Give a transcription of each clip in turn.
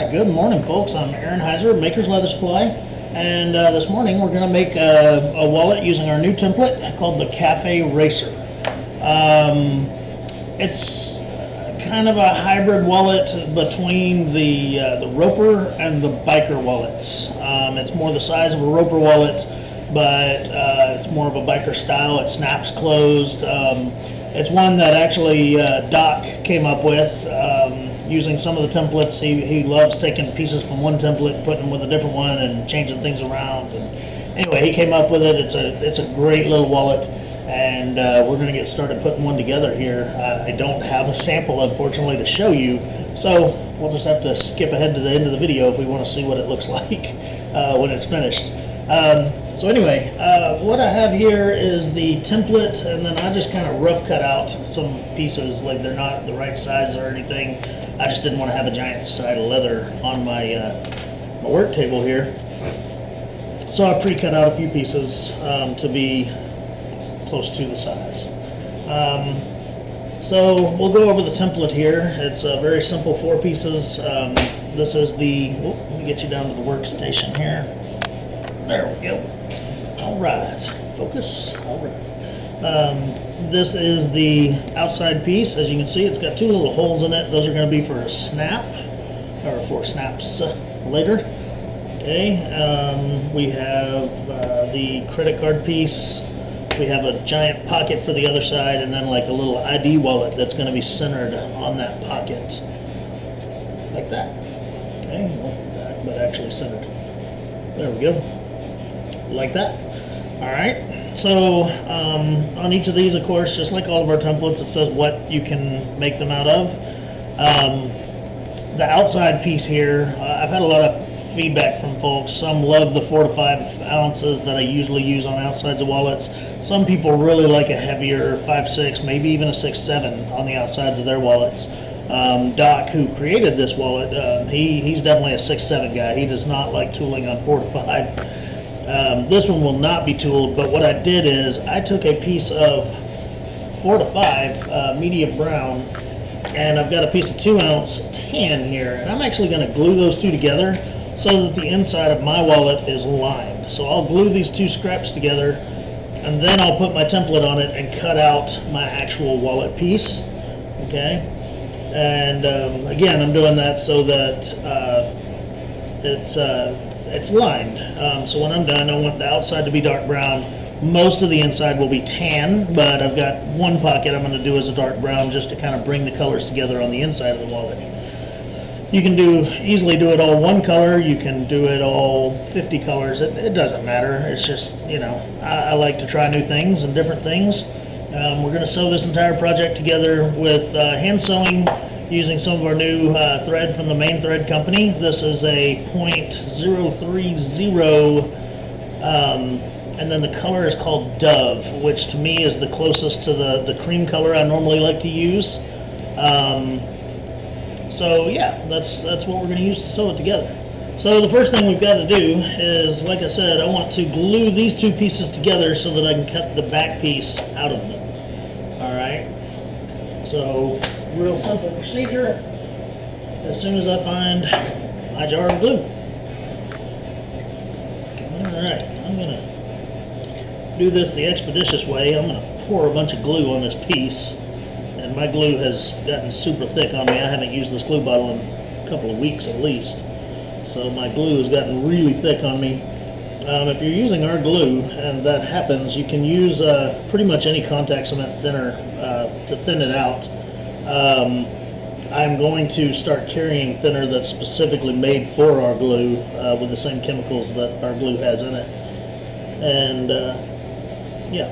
Alright, good morning folks. I'm Aaron Heiser, Maker's Leather Supply, and this morning we're going to make a wallet using our new template called the Café Racer. It's kind of a hybrid wallet between the roper and the biker wallets. It's more the size of a roper wallet, but it's more of a biker style. It snaps closed. It's one that actually Doc came up with using some of the templates. He loves taking pieces from one template, putting them with a different one, and changing things around. And anyway, he came up with it. It's a great little wallet, and we're going to get started putting one together here. I don't have a sample, unfortunately, to show you, so we'll just have to skip ahead to the end of the video if we want to see what it looks like when it's finished. So anyway, what I have here is the template, and then I just kind of rough cut out some pieces. Like, they're not the right size or anything. I just didn't want to have a giant side of leather on my my work table here. So I pre-cut out a few pieces to be close to the size. So we'll go over the template here. It's very simple, 4 pieces. This is the, let me get you down to the workstation here. There we go. All right, focus. All right. This is the outside piece. As you can see, it's got 2 little holes in it. Those are going to be for a snap, or for snaps later. Okay. We have the credit card piece. We have a giant pocket for the other side, and then like a little ID wallet that's going to be centered on that pocket, like that. Okay, not that, but actually centered. There we go. Like that. Alright, so on each of these, of course, just like all of our templates, it says what you can make them out of. The outside piece here, I've had a lot of feedback from folks. Some love the 4 to 5 ounces that I usually use on outsides of wallets. Some people really like a heavier 5.6, maybe even a 6.7 on the outsides of their wallets. Doc, who created this wallet, he's definitely a 6.7 guy. He does not like tooling on 4 to 5. This one will not be tooled, but what I did is I took a piece of 4 to 5 medium brown, and I've got a piece of 2 ounce tan here, and I'm actually going to glue those 2 together so that the inside of my wallet is lined. So I'll glue these 2 scraps together, and then I'll put my template on it and cut out my actual wallet piece. Okay, and again, I'm doing that so that it's lined. So when I'm done, I want the outside to be dark brown. Most of the inside will be tan, but I've got one pocket I'm going to do as a dark brown just to kind of bring the colors together on the inside of the wallet. You can easily do it all one color. You can do it all 50 colors. It doesn't matter. It's just, you know, I like to try new things and different things. We're going to sew this entire project together with hand sewing, using some of our new thread from the Main Thread Company. This is a .030, and then the color is called Dove, which to me is the closest to the cream color I normally like to use. So yeah, that's what we're going to use to sew it together. So the first thing we've got to do is, like I said, I want to glue these 2 pieces together so that I can cut the back piece out of them. Alright, so real simple procedure. As soon as I find my jar of glue. Alright, I'm going to do this the expeditious way. I'm going to pour a bunch of glue on this piece. And my glue has gotten super thick on me. I haven't used this glue bottle in a couple of weeks at least. So my glue has gotten really thick on me. If you're using our glue, and that happens, you can use pretty much any contact cement thinner to thin it out. I'm going to start carrying thinner that's specifically made for our glue with the same chemicals that our glue has in it. And yeah,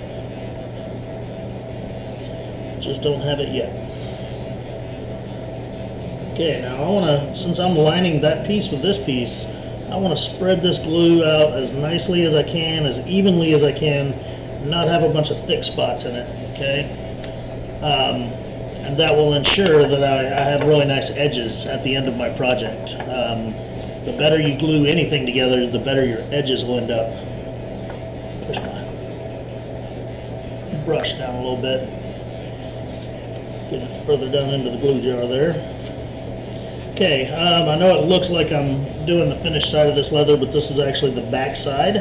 just don't have it yet. Okay, now I want to, since I'm lining that piece with this piece, I want to spread this glue out as nicely as I can, as evenly as I can, not have a bunch of thick spots in it, okay? And that will ensure that I have really nice edges at the end of my project. The better you glue anything together, the better your edges will end up. Push my brush down a little bit. Get it further down into the glue jar there. Okay, I know it looks like I'm doing the finished side of this leather, but this is actually the back side.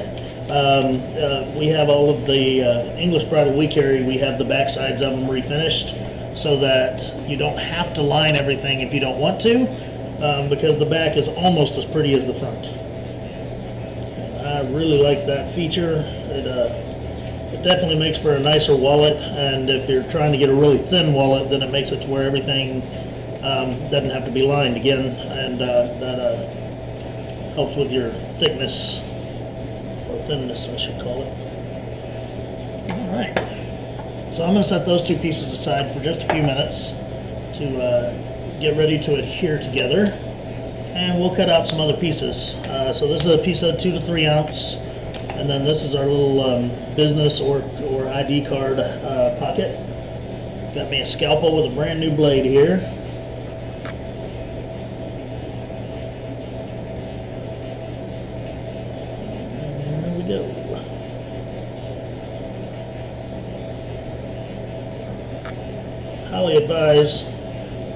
We have all of the English bridle we carry, we have the back sides of them refinished so that you don't have to line everything if you don't want to, because the back is almost as pretty as the front. And I really like that feature. It definitely makes for a nicer wallet, and if you're trying to get a really thin wallet, then it makes it to where everything doesn't have to be lined again, and that helps with your thickness, or thinness I should call it. Alright, so I'm going to set those two pieces aside for just a few minutes to get ready to adhere together, and we'll cut out some other pieces. So this is a piece of 2 to 3 ounce, and then this is our little business or ID card pocket. Got me a scalpel with a brand new blade here. Go. Highly advise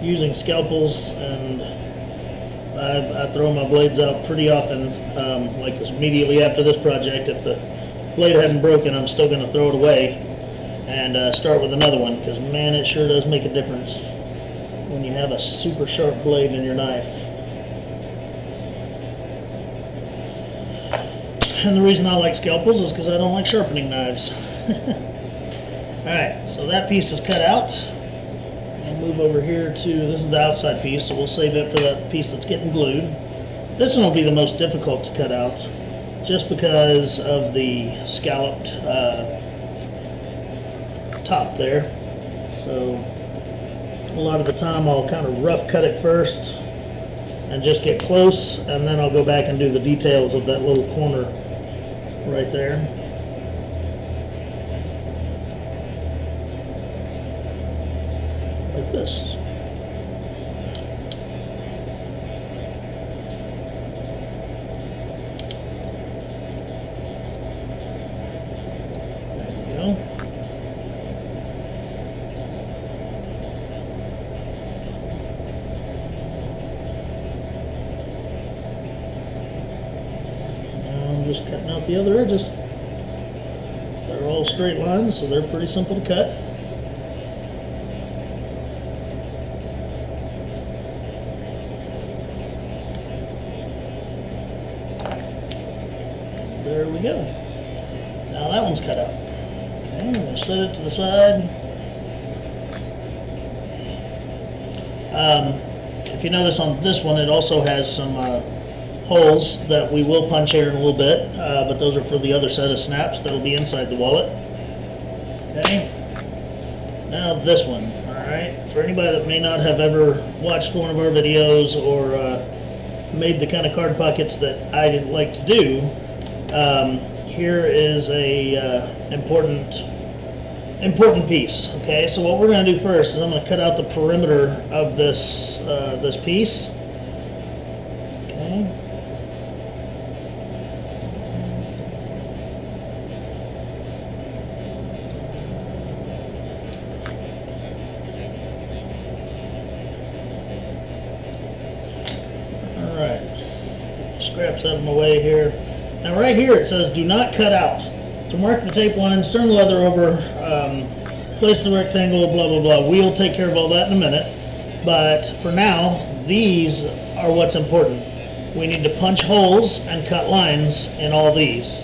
using scalpels, and I throw my blades out pretty often, like immediately after this project. If the blade hadn't broken, I'm still going to throw it away and start with another one, because man, it sure does make a difference when you have a super sharp blade in your knife. And the reason I like scalpels is because I don't like sharpening knives. Alright, so that piece is cut out. I'll move over here to, this is the outside piece, so we'll save it for that piece that's getting glued. This one will be the most difficult to cut out, just because of the scalloped top there. So a lot of the time I'll kind of rough cut it first and just get close, and then I'll go back and do the details of that little corner right there. Like this. There we go. Just cutting out the other edges. They're all straight lines, so they're pretty simple to cut. There we go. Now that one's cut out. Okay, I'm going to set it to the side. If you notice on this one, it also has some holes that we will punch here in a little bit, but those are for the other set of snaps that'll be inside the wallet. Okay, now this one. Alright, for anybody that may not have ever watched one of our videos or made the kind of card pockets that I didn't like to do, here is a important piece. Okay, so what we're going to do first is I'm going to cut out the perimeter of this this piece. Okay. Scraps out of my way here. Now right here it says do not cut out. To mark the tape lines, turn the leather over, place the rectangle, blah blah blah. We'll take care of all that in a minute, but for now these are what's important. We need to punch holes and cut lines in all these.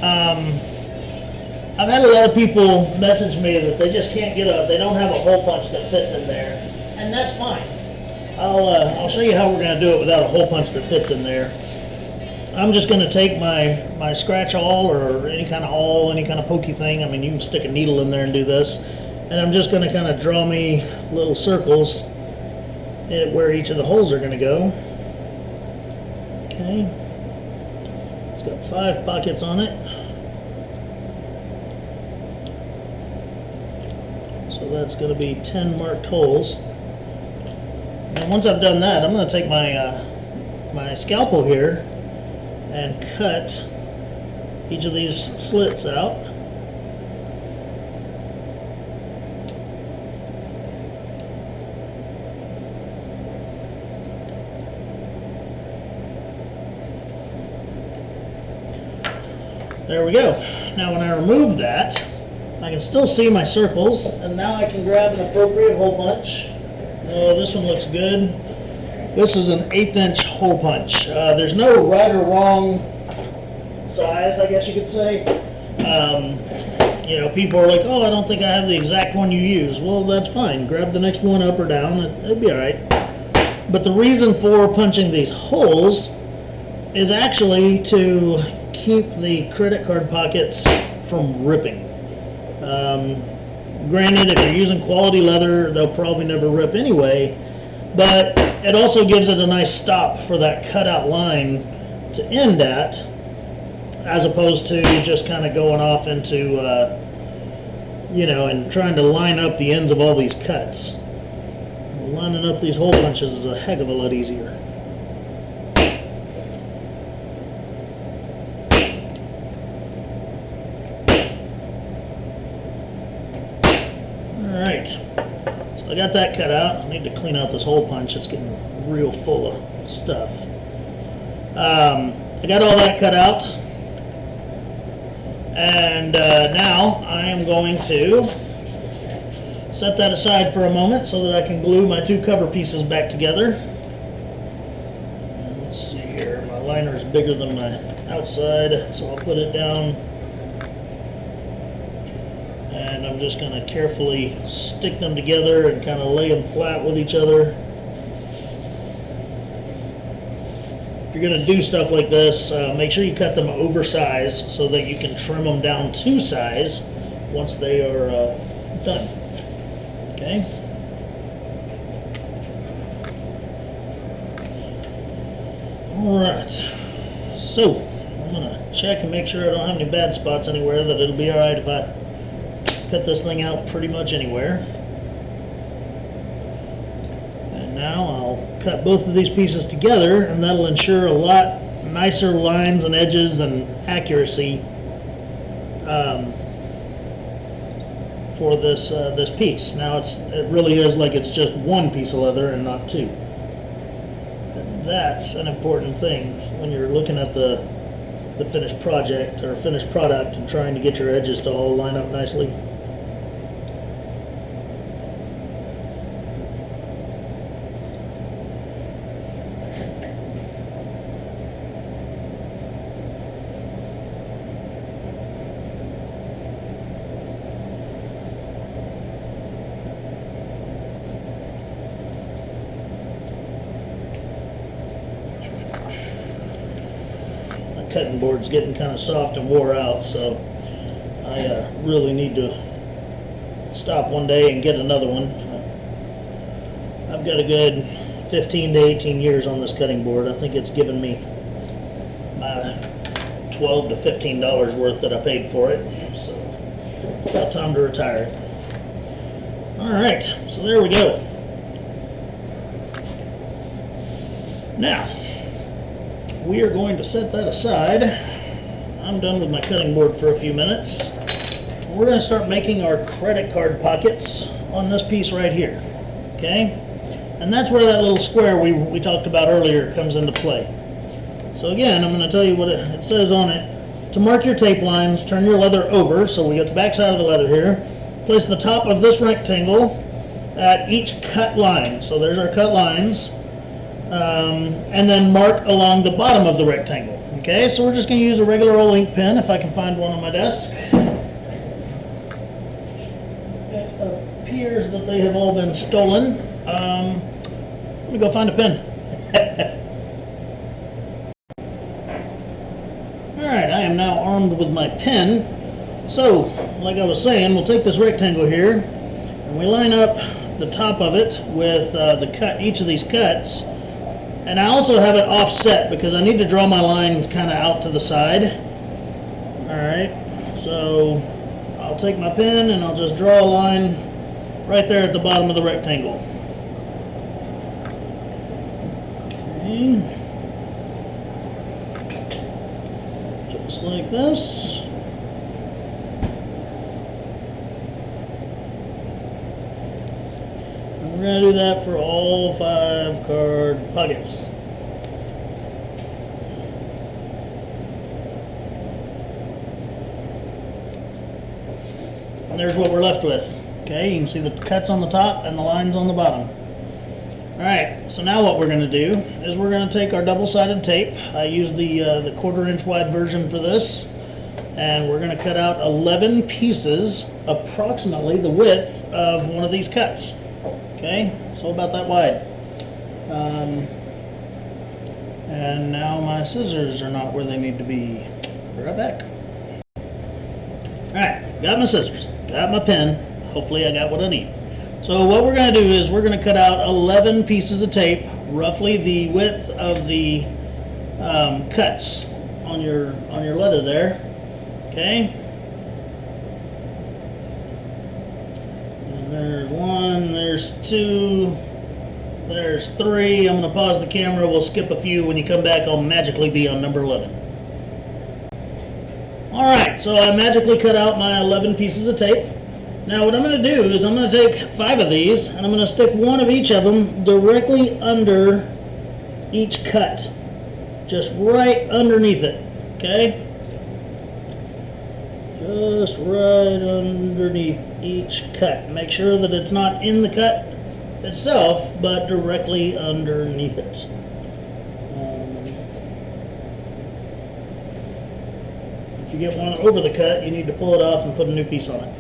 I've had a lot of people message me that they just can't get they don't have a hole punch that fits in there, and that's fine. I'll show you how we're going to do it without a hole punch that fits in there. I'm just going to take my scratch awl or any kind of awl, any kind of pokey thing. I mean, you can stick a needle in there and do this. And I'm just going to kind of draw me little circles at where each of the holes are going to go. Okay. It's got 5 pockets on it. So that's going to be 10 marked holes. And once I've done that, I'm going to take my scalpel here and cut each of these slits out. There we go. Now when I remove that, I can still see my circles, and now I can grab an appropriate hole punch. Oh, this one looks good. This is an 1/8 inch hole punch. There's no right or wrong size, I guess you could say. You know, people are like, oh, I don't think I have the exact one you use. Well, that's fine. Grab the next one up or down. It'll be all right. But the reason for punching these holes is actually to keep the credit card pockets from ripping. Granted, if you're using quality leather, they'll probably never rip anyway, but it also gives it a nice stop for that cutout line to end at, as opposed to just kind of going off into, you know, and trying to line up the ends of all these cuts. Lining up these hole punches is a heck of a lot easier. Alright, so I got that cut out. I need to clean out this hole punch. It's getting real full of stuff. I got all that cut out. And now I am going to set that aside for a moment so that I can glue my two cover pieces back together. Let's see here, my liner is bigger than my outside, so I'll put it down. And I'm just going to carefully stick them together and kind of lay them flat with each other. If you're going to do stuff like this, make sure you cut them oversized so that you can trim them down to size once they are done. Okay. Alright. So, I'm going to check and make sure I don't have any bad spots anywhere, that it'll be alright if I cut this thing out pretty much anywhere. And now I'll cut both of these pieces together, and that'll ensure a lot nicer lines and edges and accuracy for this this piece. Now it really is like it's just one piece of leather and not two. And that's an important thing when you're looking at the finished project or finished product and trying to get your edges to all line up nicely. Cutting board's getting kind of soft and wore out, so I really need to stop one day and get another one. I've got a good 15 to 18 years on this cutting board. I think it's given me my $12 to $15 worth that I paid for it, so about time to retire it. Alright, so there we go. Now we are going to set that aside. I'm done with my cutting board for a few minutes. We're going to start making our credit card pockets on this piece right here. Okay? And that's where that little square we talked about earlier comes into play. So again, I'm going to tell you what it says on it. To mark your tape lines, turn your leather over. So we got the back side of the leather here. Place the top of this rectangle at each cut line. So there's our cut lines. And then mark along the bottom of the rectangle. Okay, so we're just going to use a regular old ink pen if I can find one on my desk. It appears that they have all been stolen. Let me go find a pen. Alright, I am now armed with my pen. So, like I was saying, we'll take this rectangle here and we line up the top of it with each of these cuts. And I also have it offset because I need to draw my lines kind of out to the side. Alright, so I'll take my pen and I'll just draw a line right there at the bottom of the rectangle. Okay. Just like this. We're going to do that for all 5 card pockets. And there's what we're left with. Okay, you can see the cuts on the top and the lines on the bottom. Alright, so now what we're going to do is we're going to take our double-sided tape. I use the 1/4 inch wide version for this. And we're going to cut out 11 pieces, approximately the width of one of these cuts. Okay, so about that wide. And now my scissors are not where they need to be. Be right back. Alright, got my scissors, got my pen. Hopefully I got what I need. So what we're going to do is we're going to cut out 11 pieces of tape, roughly the width of the cuts on your leather there. Okay. And there's 1, there's 2, there's 3. I'm going to pause the camera. We'll skip a few. When you come back, I'll magically be on number 11. Alright, so I magically cut out my 11 pieces of tape. Now what I'm going to do is I'm going to take 5 of these and I'm going to stick one of each of them directly under each cut. Just right underneath it. Okay? Just right underneath each cut. Make sure that it's not in the cut itself, but directly underneath it. If you get one over the cut, you need to pull it off and put a new piece on it.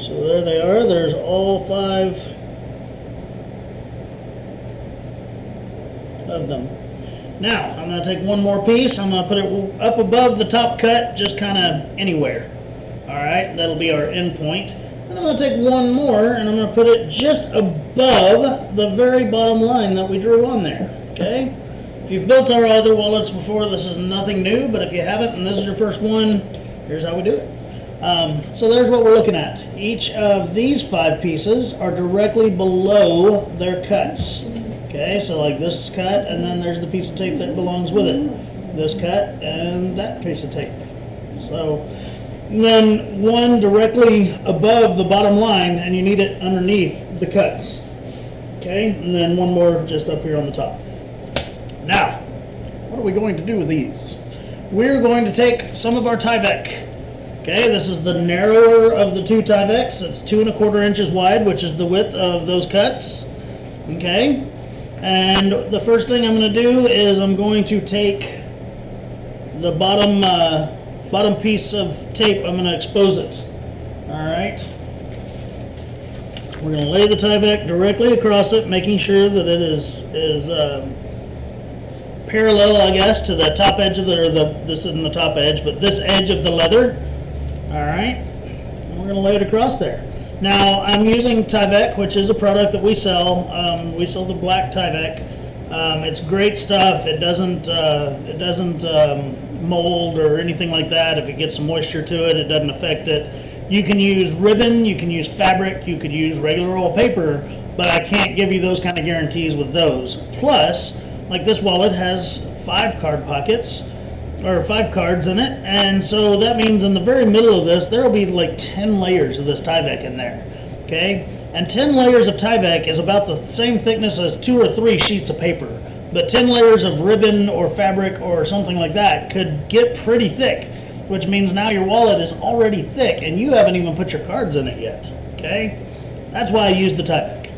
So there they are. There's all 5 of them. Now I'm going to take one more piece. I'm going to put it up above the top cut, just kind of anywhere. Alright, that'll be our end point. And I'm going to take one more and I'm going to put it just above the very bottom line that we drew on there. Okay? If you've built our other wallets before, this is nothing new, but if you haven't and this is your first one, here's how we do it. So there's what we're looking at. Each of these 5 pieces are directly below their cuts. Okay, so like this cut, and then there's the piece of tape that belongs with it. This cut, and that piece of tape. So, and then one directly above the bottom line, and you need it underneath the cuts. Okay, and then one more just up here on the top. Now, what are we going to do with these? We're going to take some of our Tyvek. Okay, this is the narrower of the 2 Tyveks. It's 2 1/4 inches wide, which is the width of those cuts. Okay, and the first thing I'm going to do is I'm going to take the bottom piece of tape. I'm going to expose it. All right, we're going to lay the Tyvek directly across it, making sure that it is parallel, I guess, to the top edge of this isn't the top edge, but this edge of the leather. Alright, and we're going to lay it across there. Now, I'm using Tyvek, which is a product that we sell. We sell the black Tyvek. It's great stuff. It doesn't mold or anything like that. If it gets some moisture to it, it doesn't affect it. You can use ribbon, you can use fabric, you could use regular old paper, but I can't give you those kind of guarantees with those. Plus, like this wallet has 5 card pockets, or 5 cards in it, and so that means in the very middle of this there will be like 10 layers of this Tyvek in there. Okay, and 10 layers of Tyvek is about the same thickness as 2 or 3 sheets of paper, but 10 layers of ribbon or fabric or something like that could get pretty thick, which means now your wallet is already thick and you haven't even put your cards in it yet. Okay, that's why I use the Tyvek.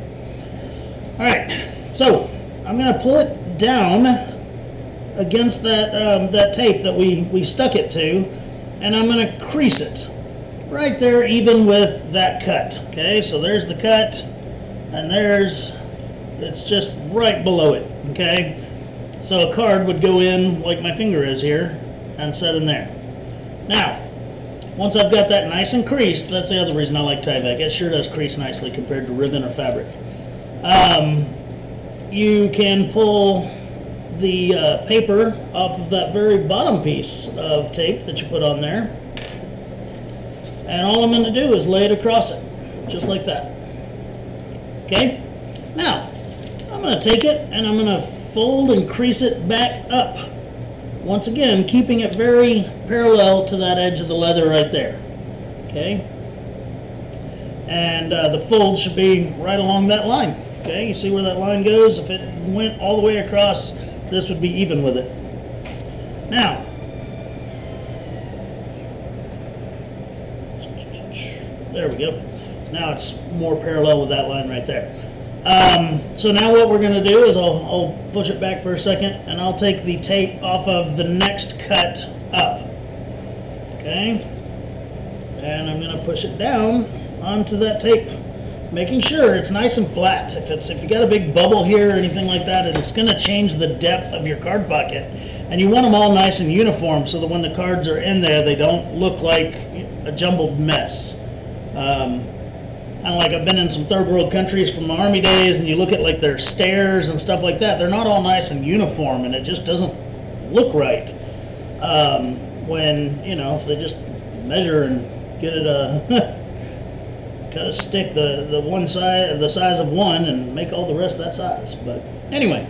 Alright, so I'm going to pull it down against that tape that we stuck it to, and I'm going to crease it right there even with that cut. Okay, so there's the cut, and it's just right below it. Okay, so a card would go in like my finger is here and set in there. Now, once I've got that nice and creased, that's the other reason I like Tyvek. It sure does crease nicely compared to ribbon or fabric. You can pull the paper off of that very bottom piece of tape that you put on there, and all I'm going to do is lay it across it just like that. Okay, now I'm going to take it and I'm going to fold and crease it back up, once again keeping it very parallel to that edge of the leather right there. Okay, and the fold should be right along that line. Okay, you see where that line goes? If it went all the way across, this would be even with it. Now, there we go. Now it's more parallel with that line right there. So now what we're going to do is I'll push it back for a second, and I'll take the tape off of the next cut up. Okay, and I'm going to push it down onto that tape, making sure it's nice and flat. If you got a big bubble here or anything like that, it's going to change the depth of your card pocket, and you want them all nice and uniform so that when the cards are in there, they don't look like a jumbled mess. And like I've been in some third world countries from my army days, and you look at like their stairs and stuff like that, they're not all nice and uniform, and it just doesn't look right. When, you know, if they just measure and get it cut a stick the one side, the size of one, and make all the rest that size. But anyway,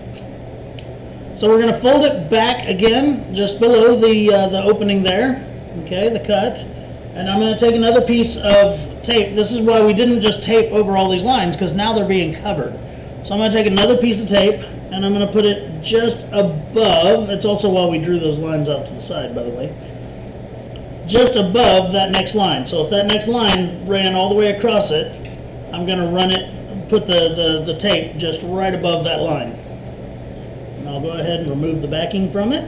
so we're going to fold it back again just below the opening there, okay, the cut, and I'm going to take another piece of tape. This is why we didn't just tape over all these lines, because now they're being covered. So I'm going to take another piece of tape, and I'm going to put it just above. It's also why we drew those lines out to the side, by the way. Just above that next line. So if that next line ran all the way across it, I'm going to run it, put the tape just right above that line. And I'll go ahead and remove the backing from it.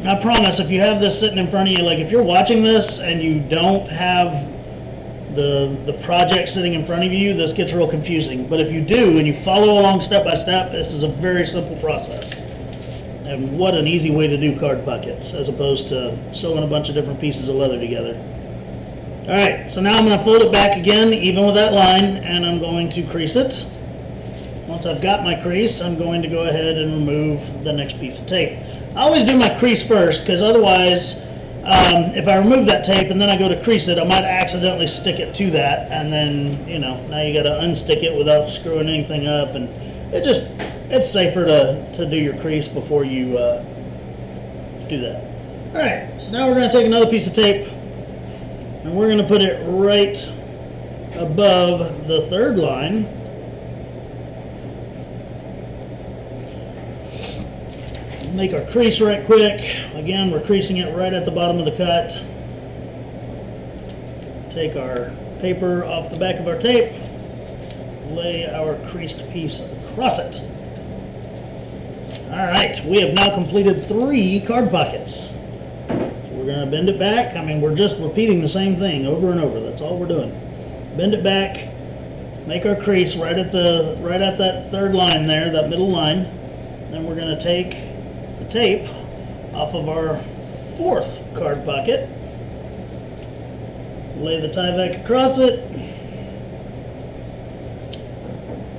I promise, if you have this sitting in front of you, like if you're watching this and you don't have the project sitting in front of you, this gets real confusing. But if you do and you follow along step by step, this is a very simple process. And what an easy way to do card pockets, as opposed to sewing a bunch of different pieces of leather together. Alright, so now I'm going to fold it back again, even with that line, and I'm going to crease it. Once I've got my crease, I'm going to go ahead and remove the next piece of tape. I always do my crease first, because otherwise, if I remove that tape and then I go to crease it, I might accidentally stick it to that, and then, you know, now you got to unstick it without screwing anything up, and it's safer to do your crease before you do that. Alright, so now we're going to take another piece of tape, and we're going to put it right above the third line. Make our crease right quick. Again, we're creasing it right at the bottom of the cut. Take our paper off the back of our tape, lay our creased piece across it. Alright, we have now completed 3 card pockets. So we're going to bend it back. I mean, we're just repeating the same thing over and over. That's all we're doing. Bend it back, make our crease right at that third line there, that middle line. Then we're going to take the tape off of our 4th card pocket, lay the Tyvek across it,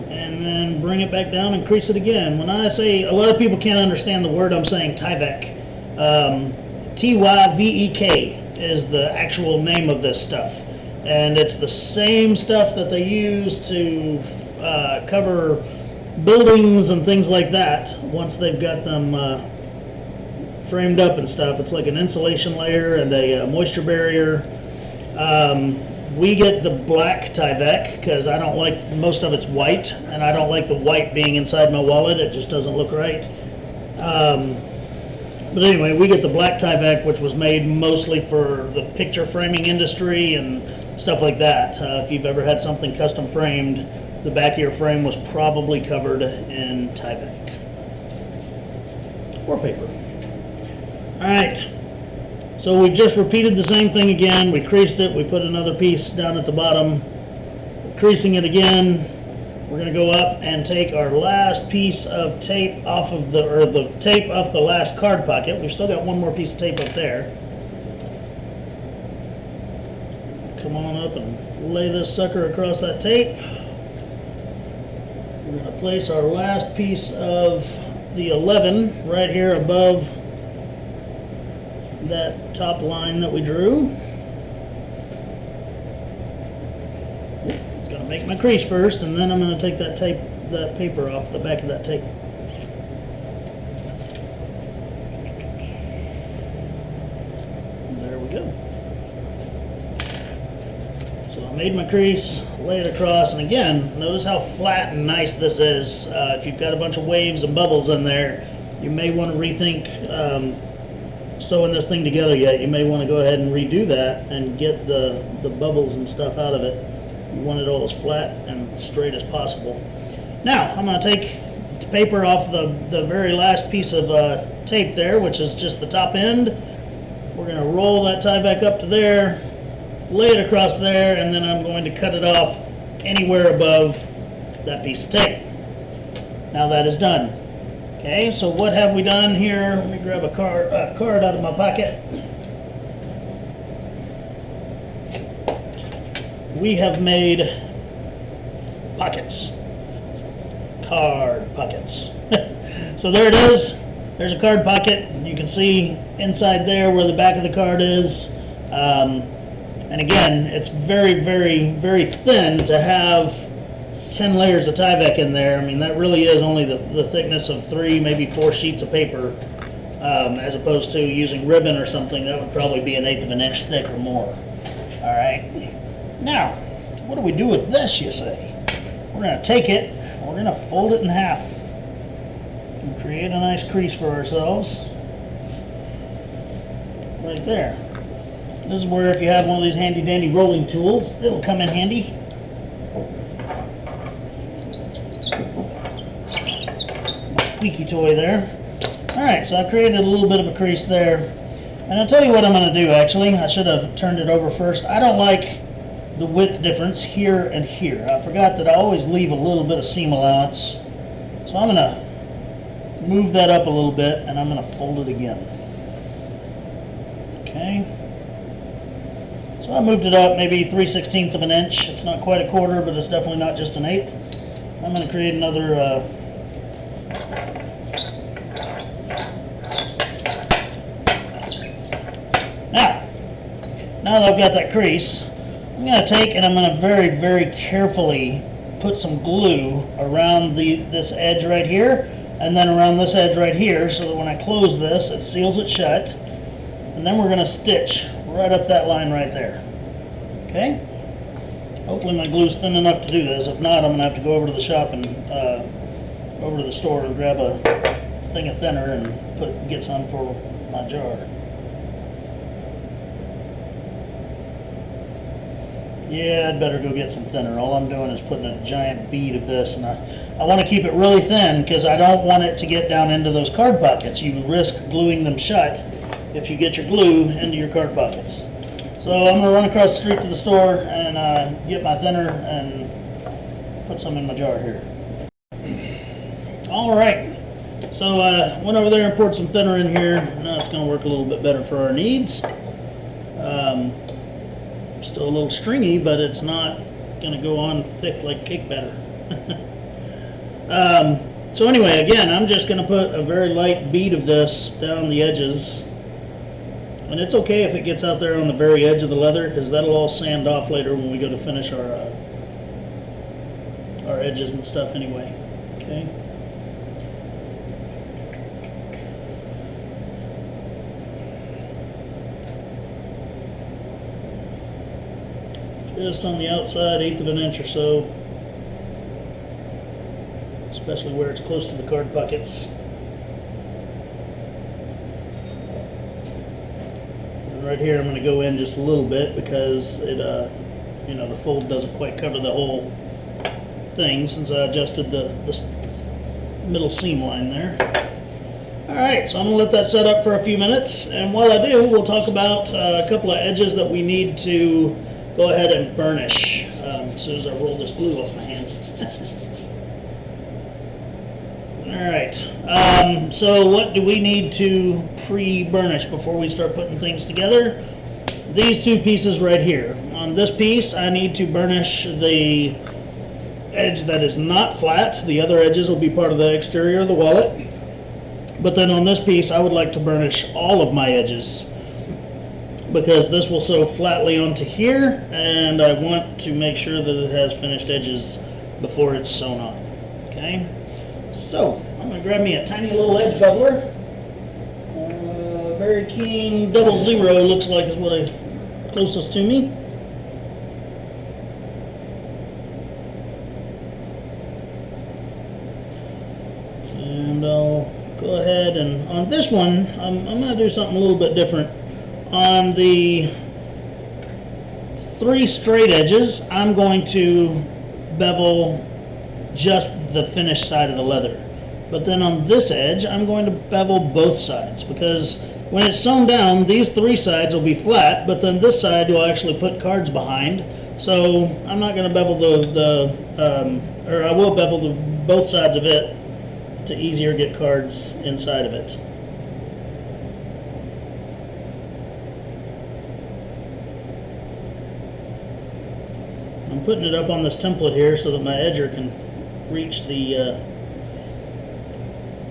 and then bring it back down and crease it again. When I say, a lot of people can't understand the word I'm saying, Tyvek. T-Y-V-E-K is the actual name of this stuff, and it's the same stuff that they use to cover buildings and things like that. Once they've got them framed up and stuff, it's like an insulation layer and a moisture barrier. We get the black Tyvek because I don't like, most of it's white, and I don't like the white being inside my wallet. It just doesn't look right. But anyway, we get the black Tyvek, which was made mostly for the picture framing industry and stuff like that. If you've ever had something custom framed, the back of your frame was probably covered in Tyvek or paper. Alright, so we've just repeated the same thing again. We creased it, we put another piece down at the bottom, creasing it again. We're going to go up and take our last piece of tape off of the tape off the last card pocket. We've still got one more piece of tape up there. Come on up and lay this sucker across that tape. We're going to place our last piece of the 11 right here above that top line that we drew. Going to make my crease first, and then I'm going to take that paper off the back of that tape. There we go. So So I made my crease, lay it across, and again, notice how flat and nice this is. If you've got a bunch of waves and bubbles in there, you may want to rethink sewing this thing together yet. You may want to go ahead and redo that and get the bubbles and stuff out of it. You want it all as flat and straight as possible. Now, I'm going to take the paper off the very last piece of tape there, which is just the top end. We're going to roll that tie back up to there, lay it across there, and then I'm going to cut it off anywhere above that piece of tape. Now that is done. Okay, so what have we done here? Let me grab a card out of my pocket. We have made pockets. Card pockets. So there it is. There's a card pocket. You can see inside there where the back of the card is. And again, it's very, very, very thin to have 10 layers of Tyvek in there. I mean, that really is only the thickness of 3, maybe 4 sheets of paper, as opposed to using ribbon or something. That would probably be 1/8 of an inch thick or more. All right. Now, what do we do with this, you say? We're going to take it, we're going to fold it in half and create a nice crease for ourselves right there. This is where, if you have one of these handy dandy rolling tools, it'll come in handy. Squeaky toy there. Alright, so I created a little bit of a crease there. And I'll tell you what I'm going to do, actually. I should have turned it over first. I don't like the width difference here and here. I forgot that I always leave a little bit of seam allowance. So I'm going to move that up a little bit, and I'm going to fold it again. Okay. So I moved it up maybe 3/16 of an inch. It's not quite a quarter, but it's definitely not just 1/8. I'm going to create another Now that I've got that crease, I'm going to take and I'm going to very, very carefully put some glue around this edge right here, and then around this edge right here, so that when I close this, it seals it shut. And then we're going to stitch right up that line right there. Okay? Hopefully my glue's thin enough to do this. If not, I'm going to have to go over to the shop and over to the store and grab a thing of thinner and get some for my jar. Yeah, I'd better go get some thinner. All I'm doing is putting a giant bead of this, and I want to keep it really thin because I don't want it to get down into those card pockets. You risk gluing them shut if you get your glue into your card pockets. So I'm going to run across the street to the store and get my thinner and put some in my jar here. Alright, so went over there and poured some thinner in here. Now it's going to work a little bit better for our needs. Still a little stringy, but it's not going to go on thick like cake batter. So anyway, again, I'm just going to put a very light bead of this down the edges. And it's okay if it gets out there on the very edge of the leather, because that'll all sand off later when we go to finish our edges and stuff anyway. Okay. Just on the outside, 1/8 of an inch or so, especially where it's close to the card pockets. And right here, I'm going to go in just a little bit because it, you know, the fold doesn't quite cover the whole thing since I adjusted the middle seam line there. All right, so I'm going to let that set up for a few minutes, and while I do, we'll talk about a couple of edges that we need to go ahead and burnish as soon as I roll this glue off my hand. Alright, so what do we need to pre-burnish before we start putting things together? These two pieces right here. On this piece, I need to burnish the edge that is not flat. The other edges will be part of the exterior of the wallet. But then on this piece, I would like to burnish all of my edges, because this will sew flatly onto here, and I want to make sure that it has finished edges before it's sewn on. Okay, so I'm going to grab me a tiny little edge bubbler. Very Keen 00 looks like is what closest to me. and on this one, I'm going to do something a little bit different. On the 3 straight edges, I'm going to bevel just the finished side of the leather. But then on this edge, I'm going to bevel both sides, because when it's sewn down, these 3 sides will be flat, but then this side will actually put cards behind. So I'm not going to bevel or I will bevel both sides of it to easier get cards inside of it. I'm putting it up on this template here so that my edger can reach the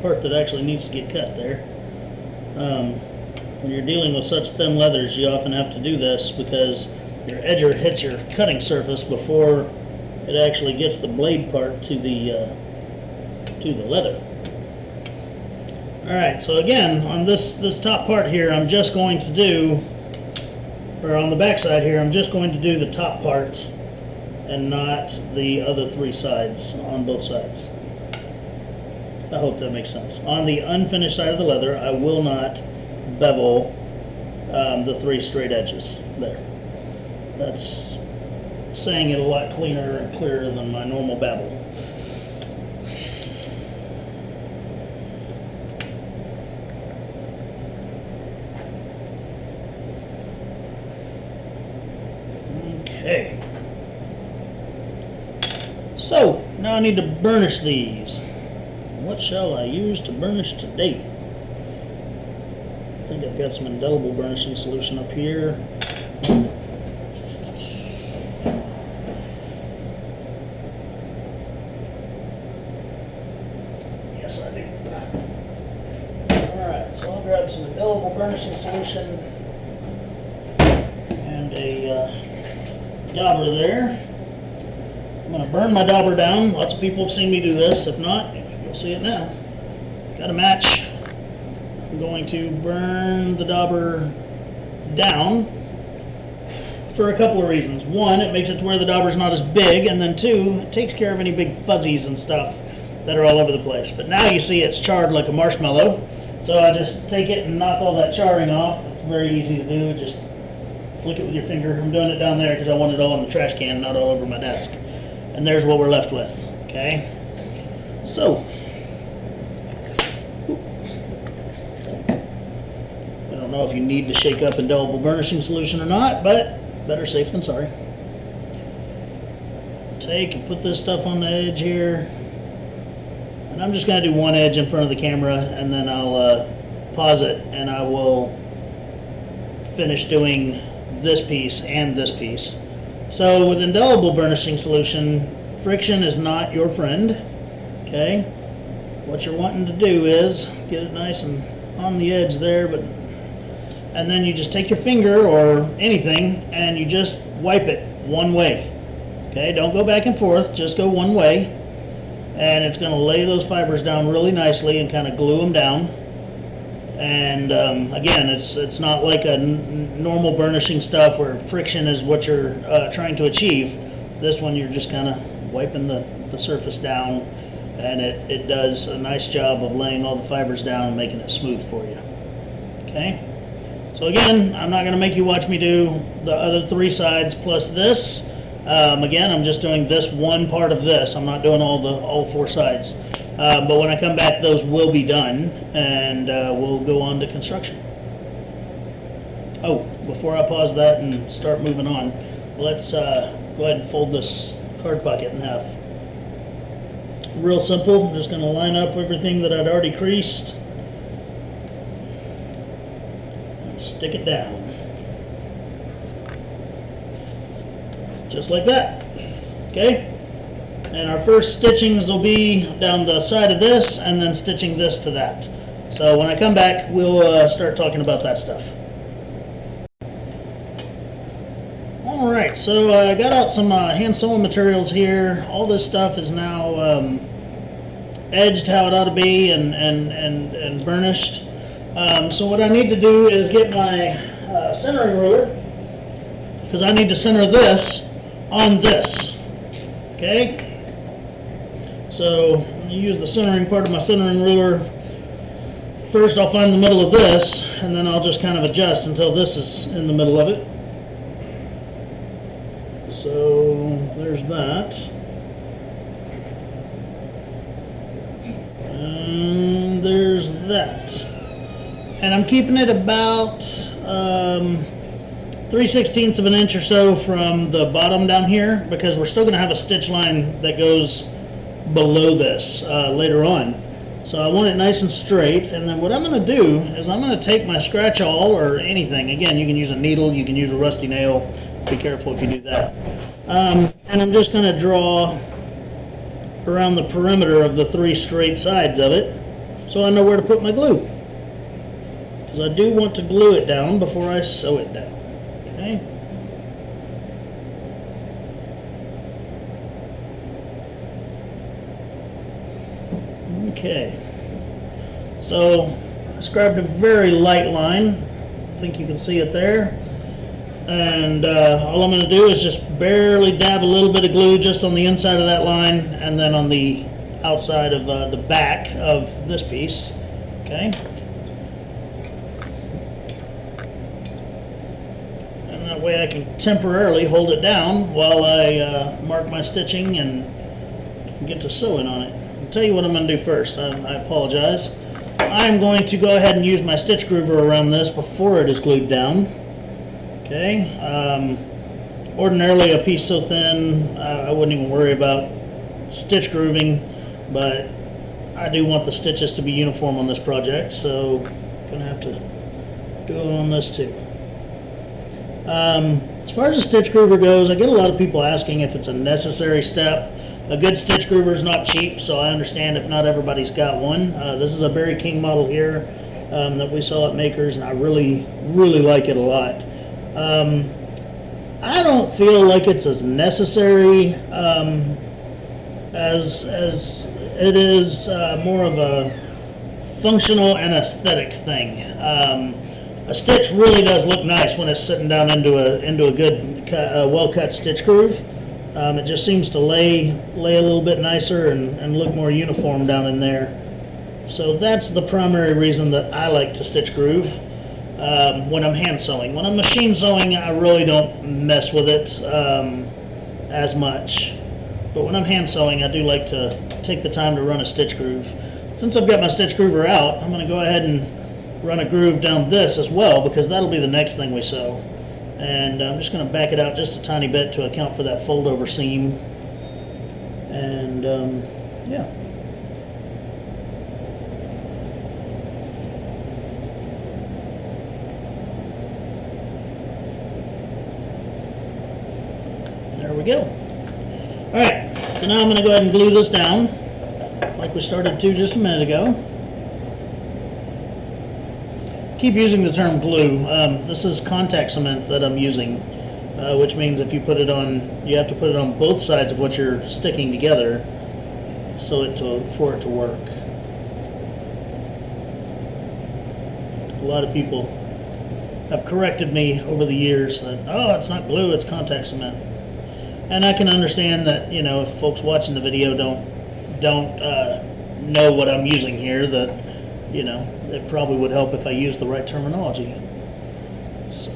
part that actually needs to get cut there. When you're dealing with such thin leathers, you often have to do this because your edger hits your cutting surface before it actually gets the blade part to the leather. Alright, so again, on this top part here, I'm just going to do, or on the back side here, I'm just going to do the top part and not the other 3 sides on both sides. I hope that makes sense. On the unfinished side of the leather, I will not bevel the 3 straight edges there. That's saying it a lot cleaner and clearer than my normal babble. Okay. So, now I need to burnish these. What shall I use to burnish today? I think I've got some indelible burnishing solution up here. Yes, I do. Alright, so I'll grab some indelible burnishing solution and a dauber there. I'm going to burn my dauber down. Lots of people have seen me do this. If not, you'll see it now. Got a match. I'm going to burn the dauber down for a couple of reasons. One, it makes it to where the dauber's not as big, and then 2, it takes care of any big fuzzies and stuff that are all over the place. But now you see it's charred like a marshmallow, so I just take it and knock all that charring off. It's very easy to do. Just flick it with your finger. I'm doing it down there because I want it all in the trash can, not all over my desk. And there's what we're left with. Okay, so I don't know if you need to shake up indelible burnishing solution or not, but better safe than sorry. Take and put this stuff on the edge here, and I'm just going to do one edge in front of the camera, and then I'll pause it and I will finish doing this piece and this piece. So with indelible burnishing solution, friction is not your friend. Okay, what you're wanting to do is get it nice and on the edge there, and then you just take your finger or anything and you just wipe it one way. Okay, don't go back and forth, just go one way, and it's going to lay those fibers down really nicely and kind of glue them down. And again, it's not like a normal burnishing stuff where friction is what you're trying to achieve. This one you're just kind of wiping the surface down, and it does a nice job of laying all the fibers down and making it smooth for you. Okay, so again, I'm not going to make you watch me do the other 3 sides plus this. Again, I'm just doing this one part of this. I'm not doing all 4 sides. But when I come back, those will be done, and we'll go on to construction. Oh, before I pause that and start moving on, let's go ahead and fold this card pocket in half. Real simple. I'm just going to line up everything that I'd already creased and stick it down. Just like that. Okay? And our first stitchings will be down the side of this and then stitching this to that. So when I come back, we'll start talking about that stuff. Alright, so I got out some hand sewing materials here. All this stuff is now edged how it ought to be and burnished. So what I need to do is get my centering ruler, because I need to center this on this. Okay? So I'm going to use the centering part of my centering ruler first I'll find the middle of this, and then I'll just kind of adjust until this is in the middle of it. So there's that. And there's that. And I'm keeping it about 3/16 of an inch or so from the bottom down here, because we're still going to have a stitch line that goes below this later on. So I want it nice and straight, and then what I'm going to do is I'm going to take my scratch awl or anything. Again, you can use a needle, you can use a rusty nail. Be careful if you do that. And I'm just going to draw around the perimeter of the 3 straight sides of it, so I know where to put my glue. Because I do want to glue it down before I sew it down. Okay. Okay. So I scribed a very light line. I think you can see it there. And all I'm going to do is just barely dab a little bit of glue just on the inside of that line, and then on the outside of the back of this piece. Okay. And that way I can temporarily hold it down while I mark my stitching and get to sewing on it. I'll tell you what I'm going to do first. I apologize. I'm going to go ahead and use my stitch groover around this before it is glued down. Okay. Ordinarily a piece so thin I wouldn't even worry about stitch grooving, but I do want the stitches to be uniform on this project, so I'm going to have to do it on this too. As far as the stitch groover goes, I get a lot of people asking if it's a necessary step. A good stitch groover is not cheap, so I understand if not everybody's got one. This is a Berry King model here that we saw at Makers, and I really like it a lot. I don't feel like it's as necessary as it is more of a functional and aesthetic thing. A stitch really does look nice when it's sitting down into a good well-cut stitch groove. It just seems to lay a little bit nicer and look more uniform down in there. So that's the primary reason that I like to stitch groove when I'm hand sewing. When I'm machine sewing, I really don't mess with it as much. But when I'm hand sewing, I do like to take the time to run a stitch groove. Since I've got my stitch groover out, I'm going to go ahead and run a groove down this as well, because that'll be the next thing we sew. And I'm just going to back it out just a tiny bit to account for that fold over seam. And yeah. There we go. Alright, so now I'm going to go ahead and glue this down like we started to just a minute ago. Keep using the term glue. This is contact cement that I'm using, which means if you put it on, you have to put it on both sides of what you're sticking together for it to work. A lot of people have corrected me over the years that, oh, it's not glue, it's contact cement. And I can understand that, you know, if folks watching the video don't know what I'm using here, that, you know, it probably would help if I used the right terminology. So.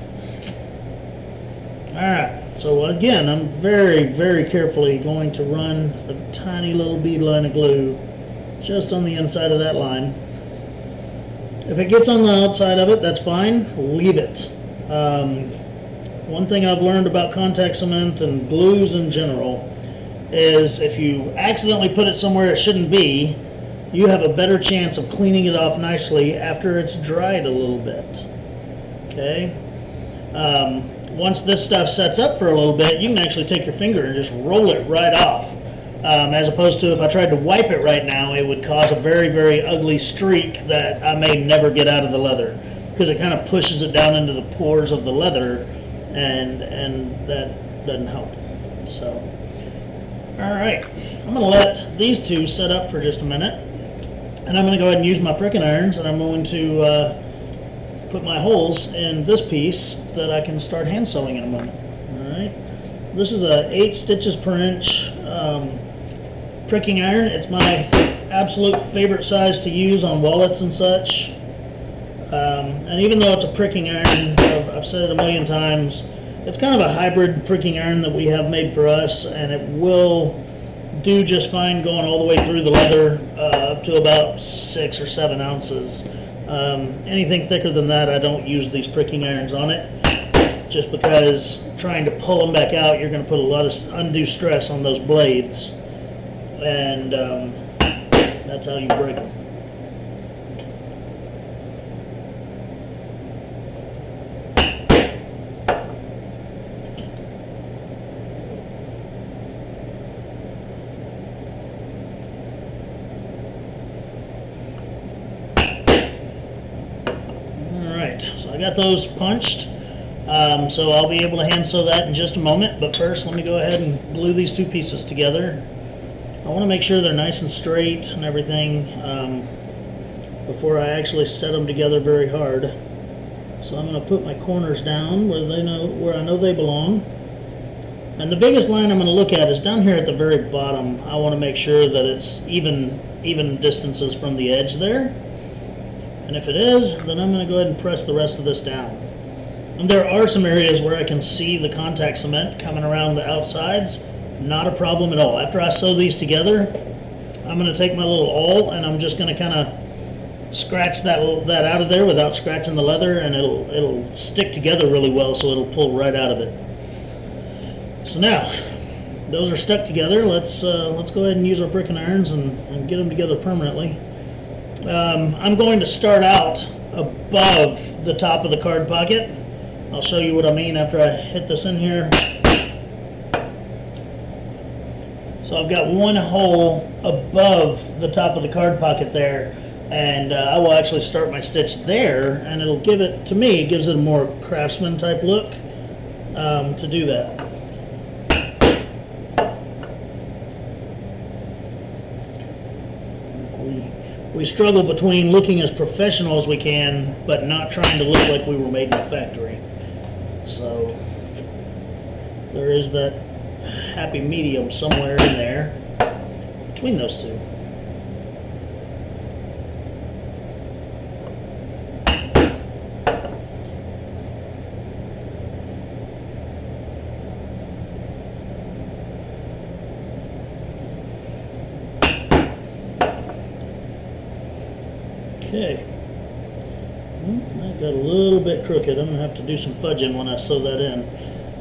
Alright, so again, I'm very carefully going to run a tiny little bead line of glue just on the inside of that line. If it gets on the outside of it, that's fine, leave it. One thing I've learned about contact cement and glues in general is if you accidentally put it somewhere it shouldn't be, you have a better chance of cleaning it off nicely after it's dried a little bit. Okay? Once this stuff sets up for a little bit, you can actually take your finger and just roll it right off. As opposed to if I tried to wipe it right now, it would cause a very ugly streak that I may never get out of the leather, because it kind of pushes it down into the pores of the leather, and that doesn't help. So, alright, I'm going to let these two set up for just a minute. And I'm going to go ahead and use my pricking irons, and I'm going to put my holes in this piece that I can start hand sewing in a moment. Alright, this is a 8 stitches per inch pricking iron. It's my absolute favorite size to use on wallets and such. And even though it's a pricking iron, I've said it a million times, it's kind of a hybrid pricking iron that we have made for us, and it will do just fine going all the way through the leather up to about 6 or 7 ounces. Anything thicker than that, I don't use these pricking irons on it, just because trying to pull them back out, you're going to put a lot of undue stress on those blades, and that's how you break them. So I got those punched, so I'll be able to hand sew that in just a moment, but first let me go ahead and glue these two pieces together. I want to make sure they're nice and straight and everything before I actually set them together very hard. So I'm going to put my corners down where I know they belong. And the biggest line I'm going to look at is down here at the very bottom. I want to make sure that it's even distances from the edge there. And if it is, then I'm going to go ahead and press the rest of this down. And there are some areas where I can see the contact cement coming around the outsides. Not a problem at all. After I sew these together, I'm going to take my little awl and I'm just going to kind of scratch that out of there without scratching the leather, and it'll stick together really well, so it'll pull right out of it. So now those are stuck together. Let's go ahead and use our pricking irons and get them together permanently. I'm going to start out above the top of the card pocket. I'll show you what I mean after I hit this in here. So I've got one hole above the top of the card pocket there, and I will actually start my stitch there, and it'll give it, to me, it gives it a more craftsman type look to do that. We struggle between looking as professional as we can, but not trying to look like we were made in a factory. So there is that happy medium somewhere in there between those two. Okay, that got a little bit crooked. I'm going to have to do some fudging when I sew that in.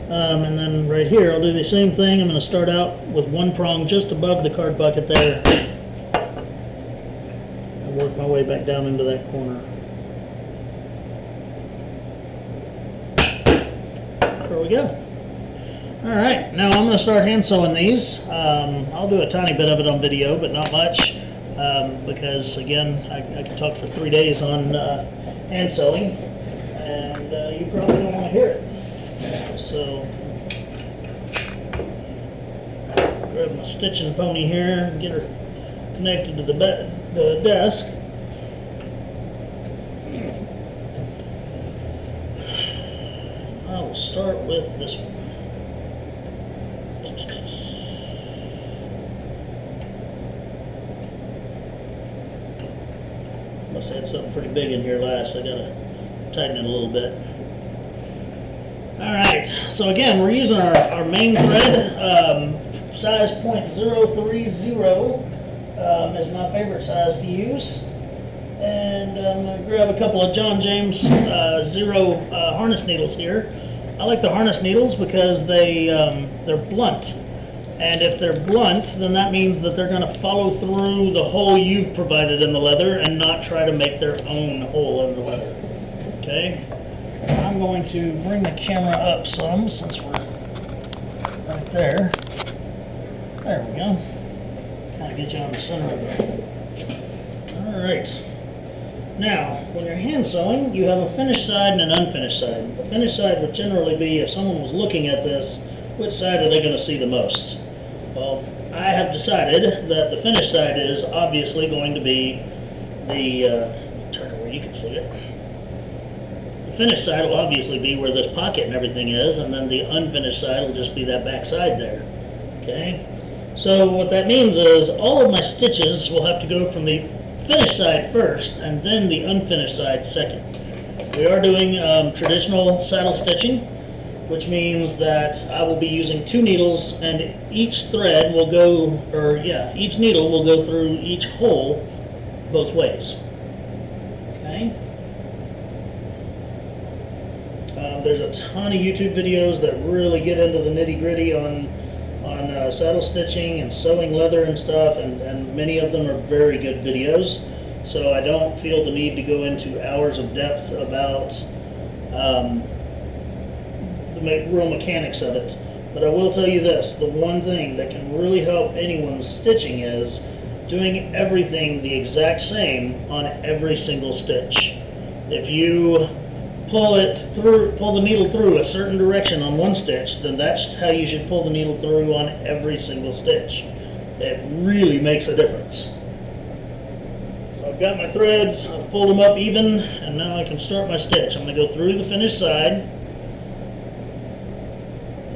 And then right here, I'll do the same thing. I'm going to start out with one prong just above the card bucket there and work my way back down into that corner. There we go. Alright, now I'm going to start hand sewing these. I'll do a tiny bit of it on video, but not much. Because again, I could talk for 3 days on hand sewing, and you probably don't want to hear it. So, grab my stitching pony here and get her connected to the desk. I will start with this one. Must have had something pretty big in here last. I gotta tighten it a little bit. Alright, so again, we're using our main thread. Size .030 is my favorite size to use. And I'm going to grab a couple of John James Zero harness needles here. I like the harness needles because they're blunt. And if they're blunt, then that means that they're going to follow through the hole you've provided in the leather and not try to make their own hole in the leather. Okay? I'm going to bring the camera up some since we're right there. There we go. Kind of get you on the center of it. Alright. Now, when you're hand sewing, you have a finished side and an unfinished side. The finished side would generally be, if someone was looking at this, which side are they going to see the most? Well, I have decided that the finished side is obviously going to be the, turn it where you can see it. The finished side will obviously be where this pocket and everything is, and then the unfinished side will just be that back side there. Okay? So what that means is all of my stitches will have to go from the finished side first and then the unfinished side second. We are doing traditional saddle stitching, which means that I will be using 2 needles, and each thread will go, each needle will go through each hole both ways. Okay. There's a ton of YouTube videos that really get into the nitty-gritty on saddle stitching and sewing leather and stuff, and many of them are very good videos. So I don't feel the need to go into hours of depth about the real mechanics of it. But I will tell you this, the one thing that can really help anyone's stitching is doing everything the exact same on every single stitch. If you pull the needle through a certain direction on one stitch, then that's how you should pull the needle through on every single stitch. It really makes a difference. So I've got my threads, I've pulled them up even, and now I can start my stitch. I'm going to go through the finished side.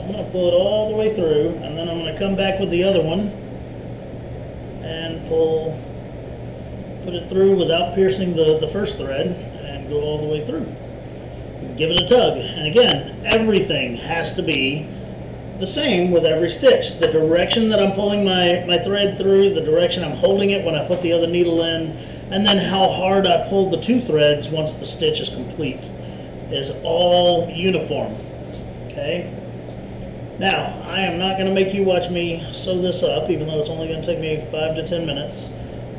I'm going to pull it all the way through, and then I'm going to come back with the other one and put it through without piercing the first thread and go all the way through. Give it a tug, and again, everything has to be the same with every stitch. The direction that I'm pulling my thread through, the direction I'm holding it when I put the other needle in, and then how hard I pull the 2 threads once the stitch is complete is all uniform. Okay? Now, I am not going to make you watch me sew this up, even though it's only going to take me 5 to 10 minutes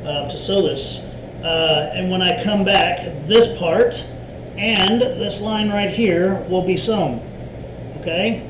to sew this. And when I come back, this part and this line right here will be sewn. Okay?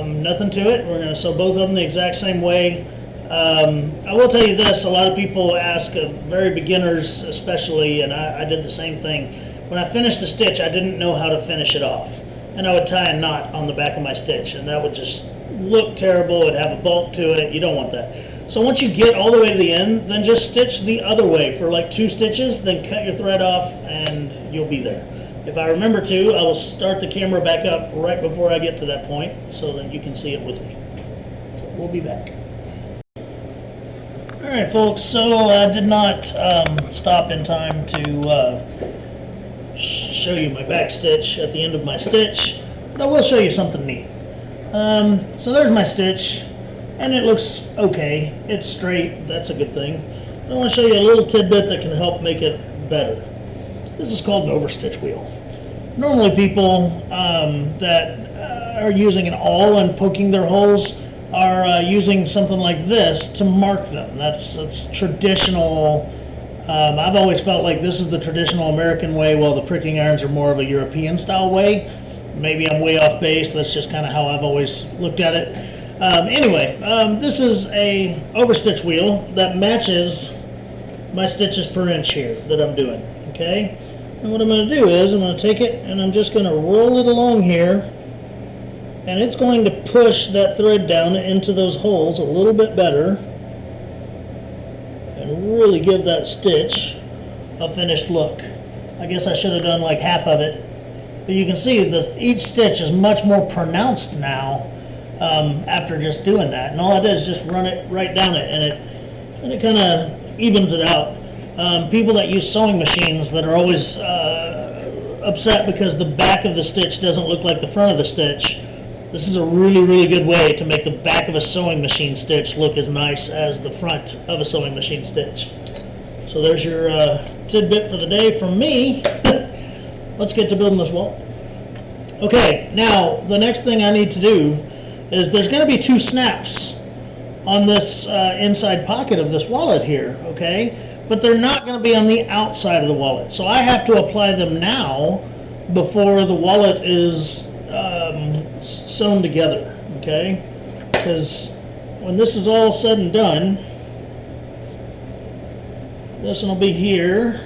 Nothing to it. We're going to sew both of them the exact same way. I will tell you this, a lot of people ask, very beginners especially, and I did the same thing. When I finished the stitch, I didn't know how to finish it off. And I would tie a knot on the back of my stitch, and that would just look terrible. It'd have a bulk to it. You don't want that. So once you get all the way to the end, then just stitch the other way for like 2 stitches, then cut your thread off, and you'll be there. If I remember to, I will start the camera back up right before I get to that point so that you can see it with me. So we'll be back. Alright folks, so I did not stop in time to show you my back stitch at the end of my stitch, but I will show you something neat. So there's my stitch, and it looks okay. It's straight, that's a good thing. I want to show you a little tidbit that can help make it better. This is called an overstitch wheel. Normally people that are using an awl and poking their holes are using something like this to mark them. That's traditional. I've always felt like this is the traditional American way, while the pricking irons are more of a European style way. Maybe I'm way off base. That's just kind of how I've always looked at it. Anyway, this is a overstitch wheel that matches my stitches per inch here that I'm doing. Okay, and what I'm going to do is I'm going to take it and I'm just going to roll it along here, and it's going to push that thread down into those holes a little bit better and really give that stitch a finished look. I guess I should have done like half of it, but you can see that each stitch is much more pronounced now after just doing that. And all I did is just run it right down it, and it kind of evens it out. People that use sewing machines that are always upset because the back of the stitch doesn't look like the front of the stitch, this is a really good way to make the back of a sewing machine stitch look as nice as the front of a sewing machine stitch. So there's your tidbit for the day from me. Let's get to building this wall. Okay, now the next thing I need to do is there's going to be 2 snaps on this inside pocket of this wallet here, okay? But they're not going to be on the outside of the wallet. So I have to apply them now before the wallet is sewn together, okay? Because when this is all said and done, this one will be here,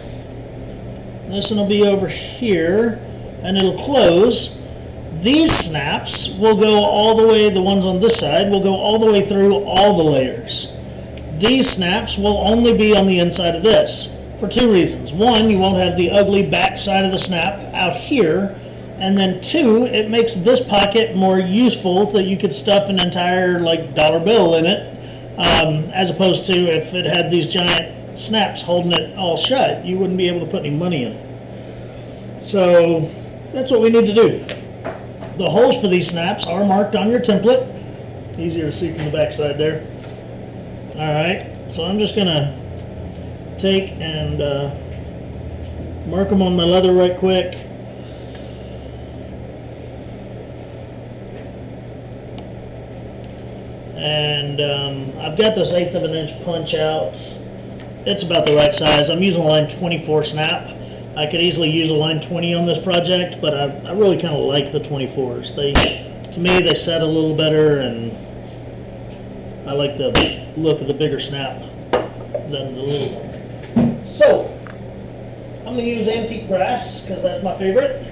this one will be over here, and it'll close. These snaps will go all the way, the ones on this side will go all the way through all the layers. These snaps will only be on the inside of this for 2 reasons. 1, you won't have the ugly back side of the snap out here, and then 2, it makes this pocket more useful that you could stuff an entire like dollar bill in it, as opposed to if it had these giant snaps holding it all shut, you wouldn't be able to put any money in it. So that's what we need to do. The holes for these snaps are marked on your template. Easier to see from the back side there. Alright, so I'm just going to take and mark them on my leather right quick. And I've got this 1/8 of an inch punch out. It's about the right size. I'm using a line 24 snap. I could easily use a line 20 on this project, but I really kind of like the 24s. To me, they set a little better, and I like the look of the bigger snap than the little one. So, I'm going to use antique brass because that's my favorite.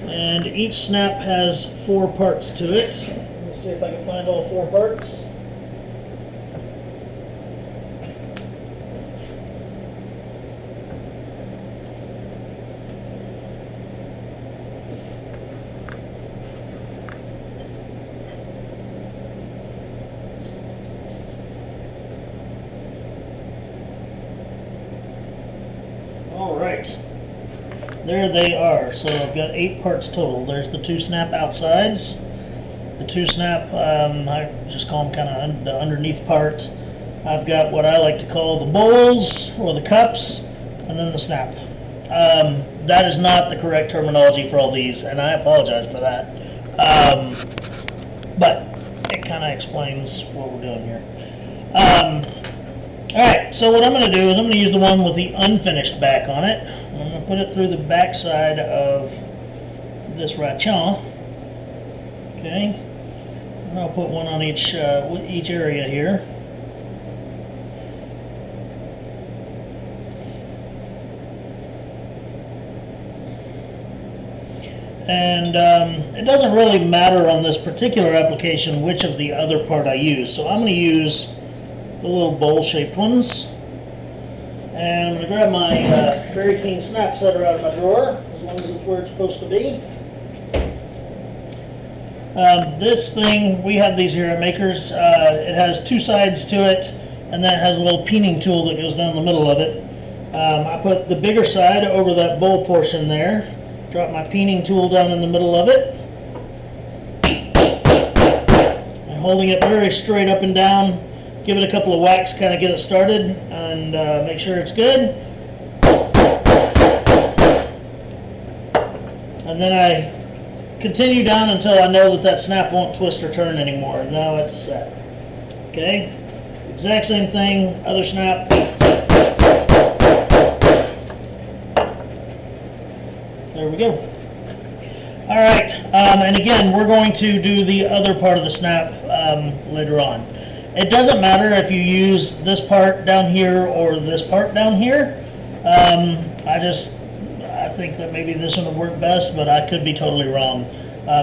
And each snap has 4 parts to it. Let me see if I can find all 4 parts. Alright, there they are. So I've got 8 parts total. There's the 2 snap outsides, the 2 snap, I just call them kind of the underneath part. I've got what I like to call the bowls or the cups, and then the snap. That is not the correct terminology for all these, and I apologize for that. But it kind of explains what we're doing here. Alright, so what I'm going to do is I'm going to use the one with the unfinished back on it. I'm going to put it through the back side of this rachon. Okay, and I'll put one on each area here. And it doesn't really matter on this particular application which of the other part I use. So I'm going to use the little bowl-shaped ones. And I'm going to grab my very clean snap setter out of my drawer, as long as it's where it's supposed to be. This thing, we have these here at Makers. It has 2 sides to it, and then it has a little peening tool that goes down the middle of it. I put the bigger side over that bowl portion there. Drop my peening tool down in the middle of it. And holding it very straight up and down, give it a couple of whacks, kind of get it started, and make sure it's good. And then I continue down until I know that snap won't twist or turn anymore. Now it's set. Okay? Exact same thing, other snap. There we go. Alright, and again, we're going to do the other part of the snap later on. It doesn't matter if you use this part down here or this part down here. I think that maybe this one would work best, but I could be totally wrong.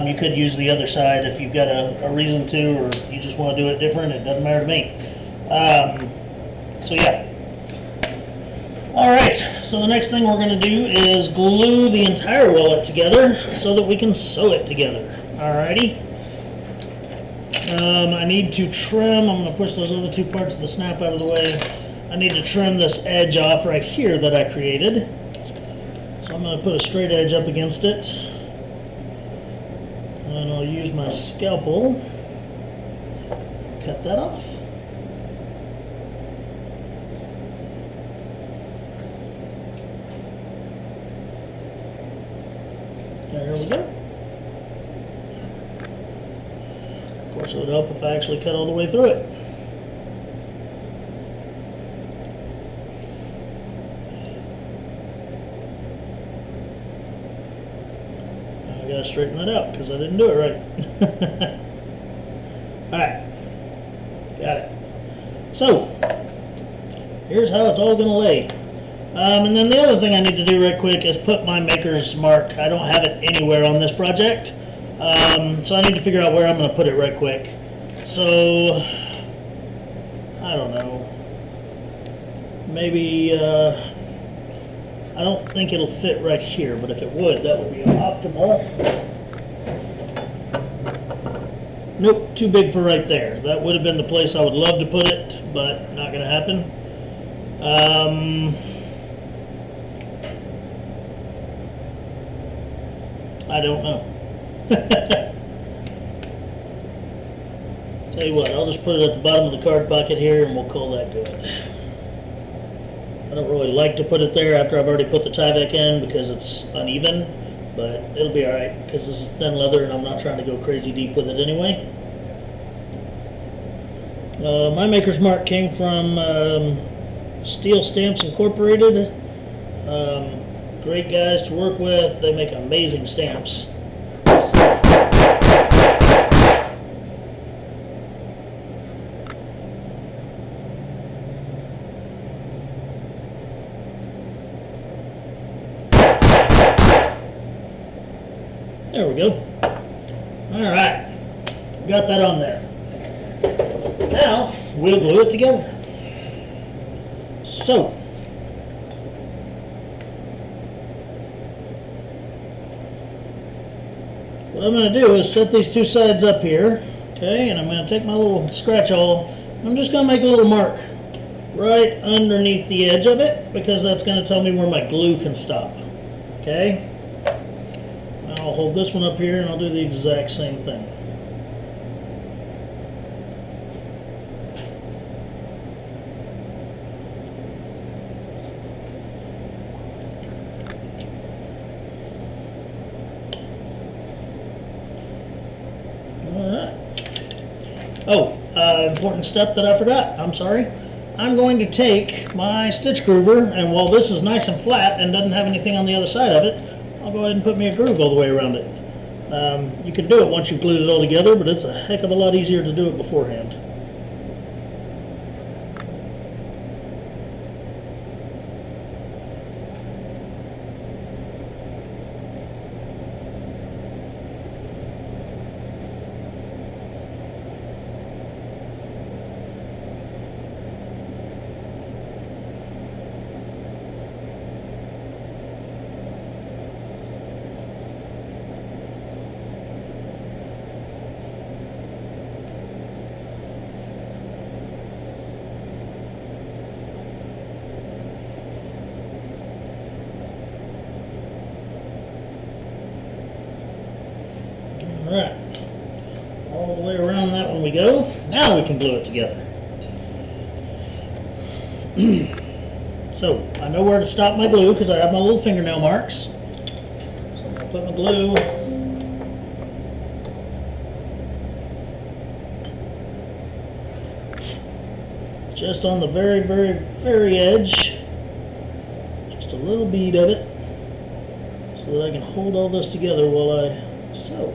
You could use the other side if you've got a reason to, or you just want to do it different. It doesn't matter to me. So yeah. Alright, so the next thing we're going to do is glue the entire wallet together so that we can sew it together. Alrighty. I need to trim, I'm going to push those other 2 parts of the snap out of the way. I need to trim this edge off right here that I created. So I'm going to put a straight edge up against it. And I'll use my scalpel to cut that off. There we go. Of course, it would help if I actually cut all the way through it. Now I gotta straighten that out because I didn't do it right. Alright, got it. So, here's how it's all gonna lay. And then the other thing I need to do right quick is put my maker's mark. I don't have it anywhere on this project, so I need to figure out where I'm going to put it right quick. So, I don't know, maybe, I don't think it'll fit right here, but if it would, that would be optimal. Nope, too big for right there. That would have been the place I would love to put it, but not going to happen. I don't know. Tell you what, I'll just put it at the bottom of the card pocket here and we'll call that good. I don't really like to put it there after I've already put the Tyvek in because it's uneven, but it'll be alright because this is thin leather and I'm not trying to go crazy deep with it anyway. My maker's mark came from Steel Stamps Incorporated. Great guys to work with. They make amazing stamps. There we go. Alright, got that on there. Now, we'll glue it together. So, what I'm going to do is set these two sides up here, okay, and I'm going to take my little scratch awl. I'm just going to make a little mark right underneath the edge of it because that's going to tell me where my glue can stop, okay? I'll hold this one up here and I'll do the exact same thing. Oh, important step that I forgot. I'm sorry. I'm going to take my stitch groover, and while this is nice and flat and doesn't have anything on the other side of it, I'll go ahead and put me a groove all the way around it. You can do it once you've glued it all together, but it's a heck of a lot easier to do it beforehand. Alright, all the way around that one we go. Now we can glue it together. So, I know where to stop my glue because I have my little fingernail marks. So I'm going to put my glue just on the very, very, very edge. Just a little bead of it so that I can hold all this together while I sew.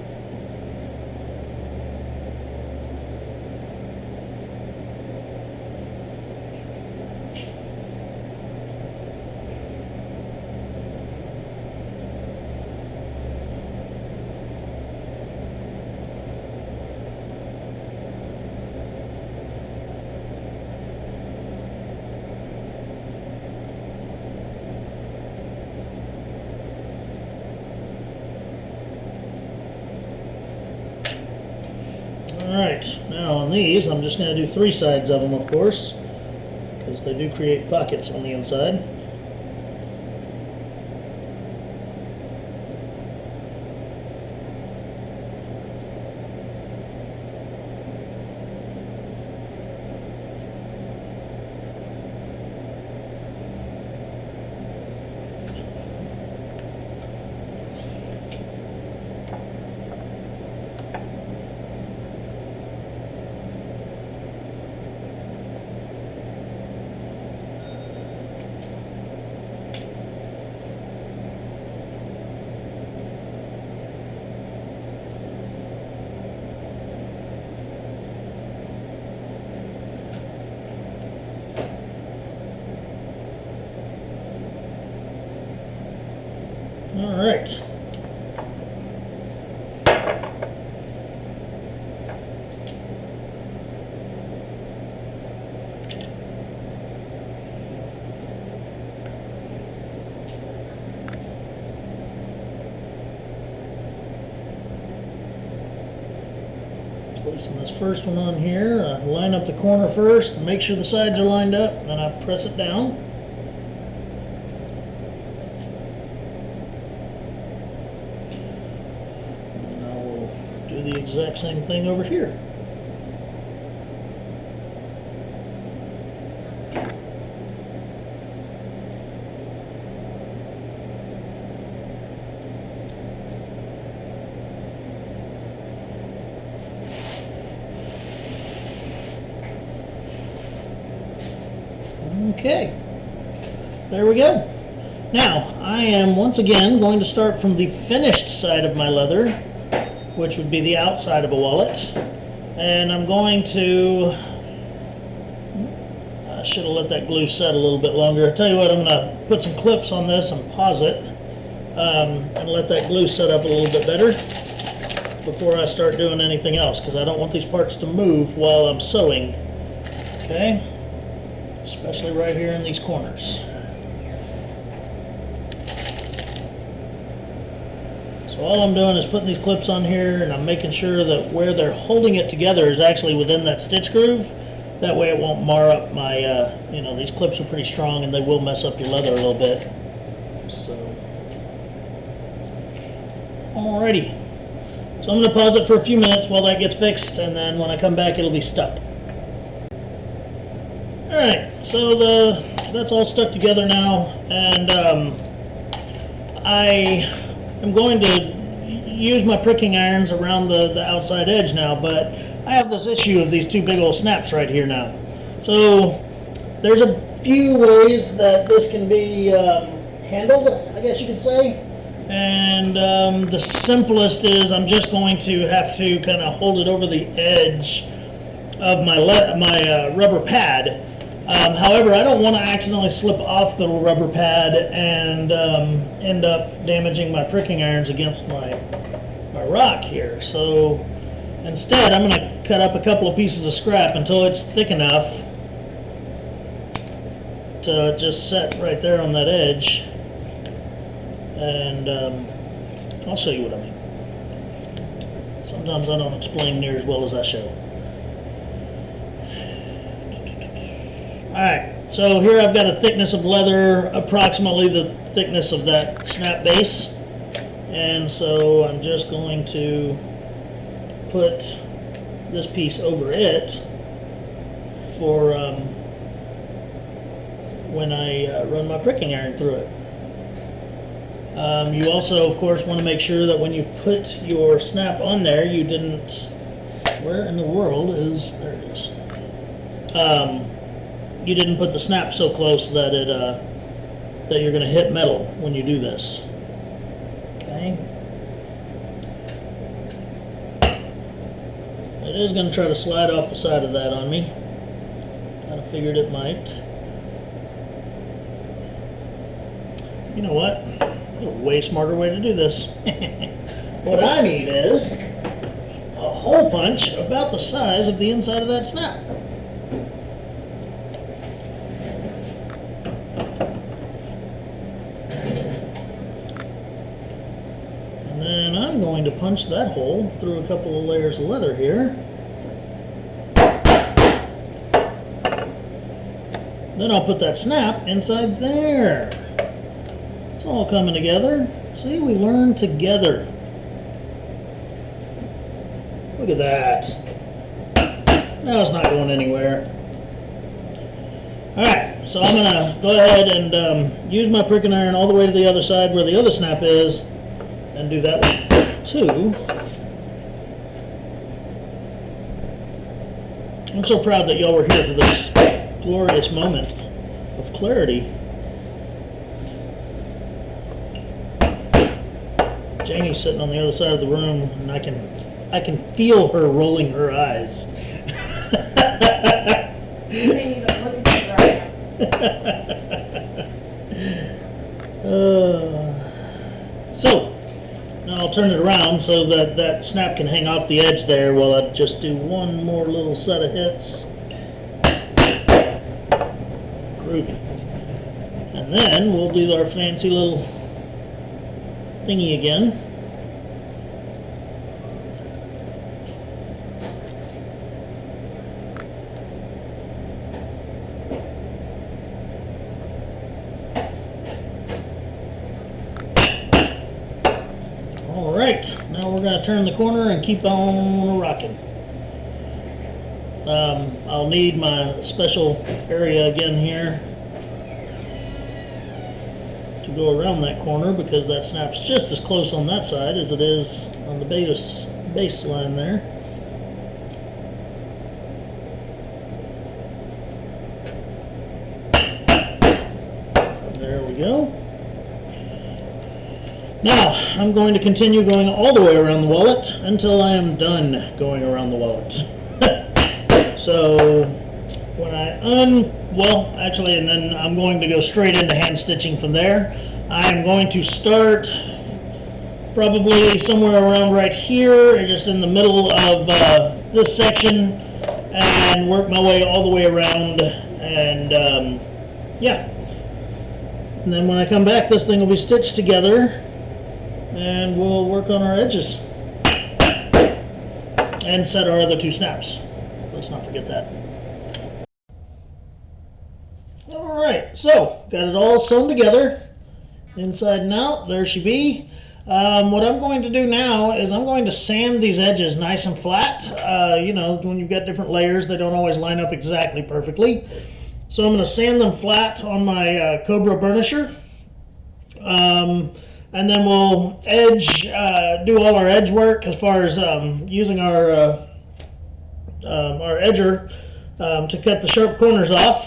Alright, now on these, I'm just going to do 3 sides of them, of course, because they do create pockets on the inside. Placing this first one on here, line up the corner first, make sure the sides are lined up, and then I press it down. And I will do the exact same thing over here. Okay, there we go. Now, I am once again going to start from the finished side of my leather, which would be the outside of a wallet. And I'm going to, I should have let that glue set a little bit longer. I'll tell you what, I'm going to put some clips on this and pause it and let that glue set up a little bit better before I start doing anything else, because I don't want these parts to move while I'm sewing. Okay? Especially right here in these corners. So all I'm doing is putting these clips on here, and I'm making sure that where they're holding it together is actually within that stitch groove. That way it won't mar up my, you know, these clips are pretty strong and they will mess up your leather a little bit. So, alrighty. So I'm going to pause it for a few minutes while that gets fixed, and then when I come back it'll be stuck. Alright, so that's all stuck together now, and I am going to use my pricking irons around the outside edge now, but I have this issue of these two big old snaps right here now. So there's a few ways that this can be handled, I guess you could say, and the simplest is I'm just going to have to kind of hold it over the edge of my rubber pad. However, I don't want to accidentally slip off the rubber pad and end up damaging my pricking irons against my rock here. So instead, I'm going to cut up a couple of pieces of scrap until it's thick enough to just set right there on that edge. And I'll show you what I mean. Sometimes I don't explain near as well as I show. Alright, so here I've got a thickness of leather, approximately the thickness of that snap base. And so I'm just going to put this piece over it for when I run my pricking iron through it. You also, of course, want to make sure that when you put your snap on there, you didn't, where in the world is, there it is. You didn't put the snap so close that it that you're going to hit metal when you do this. Okay. It is going to try to slide off the side of that on me. Kind of figured it might. You know what? There's a way smarter way to do this. What I need is a hole punch about the size of the inside of that snap. And I'm going to punch that hole through a couple of layers of leather here. Then I'll put that snap inside there. It's all coming together. See, we learn together. Look at that. Now it's not going anywhere. Alright, so I'm going to go ahead and use my pricking iron all the way to the other side where the other snap is, and do that one too. I'm so proud that y'all were here for this glorious moment of clarity. Janie's sitting on the other side of the room, and I can feel her rolling her eyes. So now I'll turn it around so that that snap can hang off the edge there while I just do one more little set of hits. Groovy. And then we'll do our fancy little thingy again. we're going to turn the corner and keep on rocking. I'll need my special area again here to go around that corner because that snaps just as close on that side as it is on the base line there. There we go. Now I'm going to continue going all the way around the wallet until I am done going around the wallet. So when actually, and then I'm going to go straight into hand stitching from there. I'm going to start probably somewhere around right here, just in the middle of this section, and work my way all the way around, and yeah. And then when I come back, this thing will be stitched together, and we'll work on our edges and set our other two snaps. Let's not forget that. Alright, so got it all sewn together inside and out. There she be. What I'm going to do now is I'm going to sand these edges nice and flat. You know, when you've got different layers, they don't always line up exactly perfectly. So I'm going to sand them flat on my Cobra burnisher. And then we'll do all our edge work as far as using our edger to cut the sharp corners off,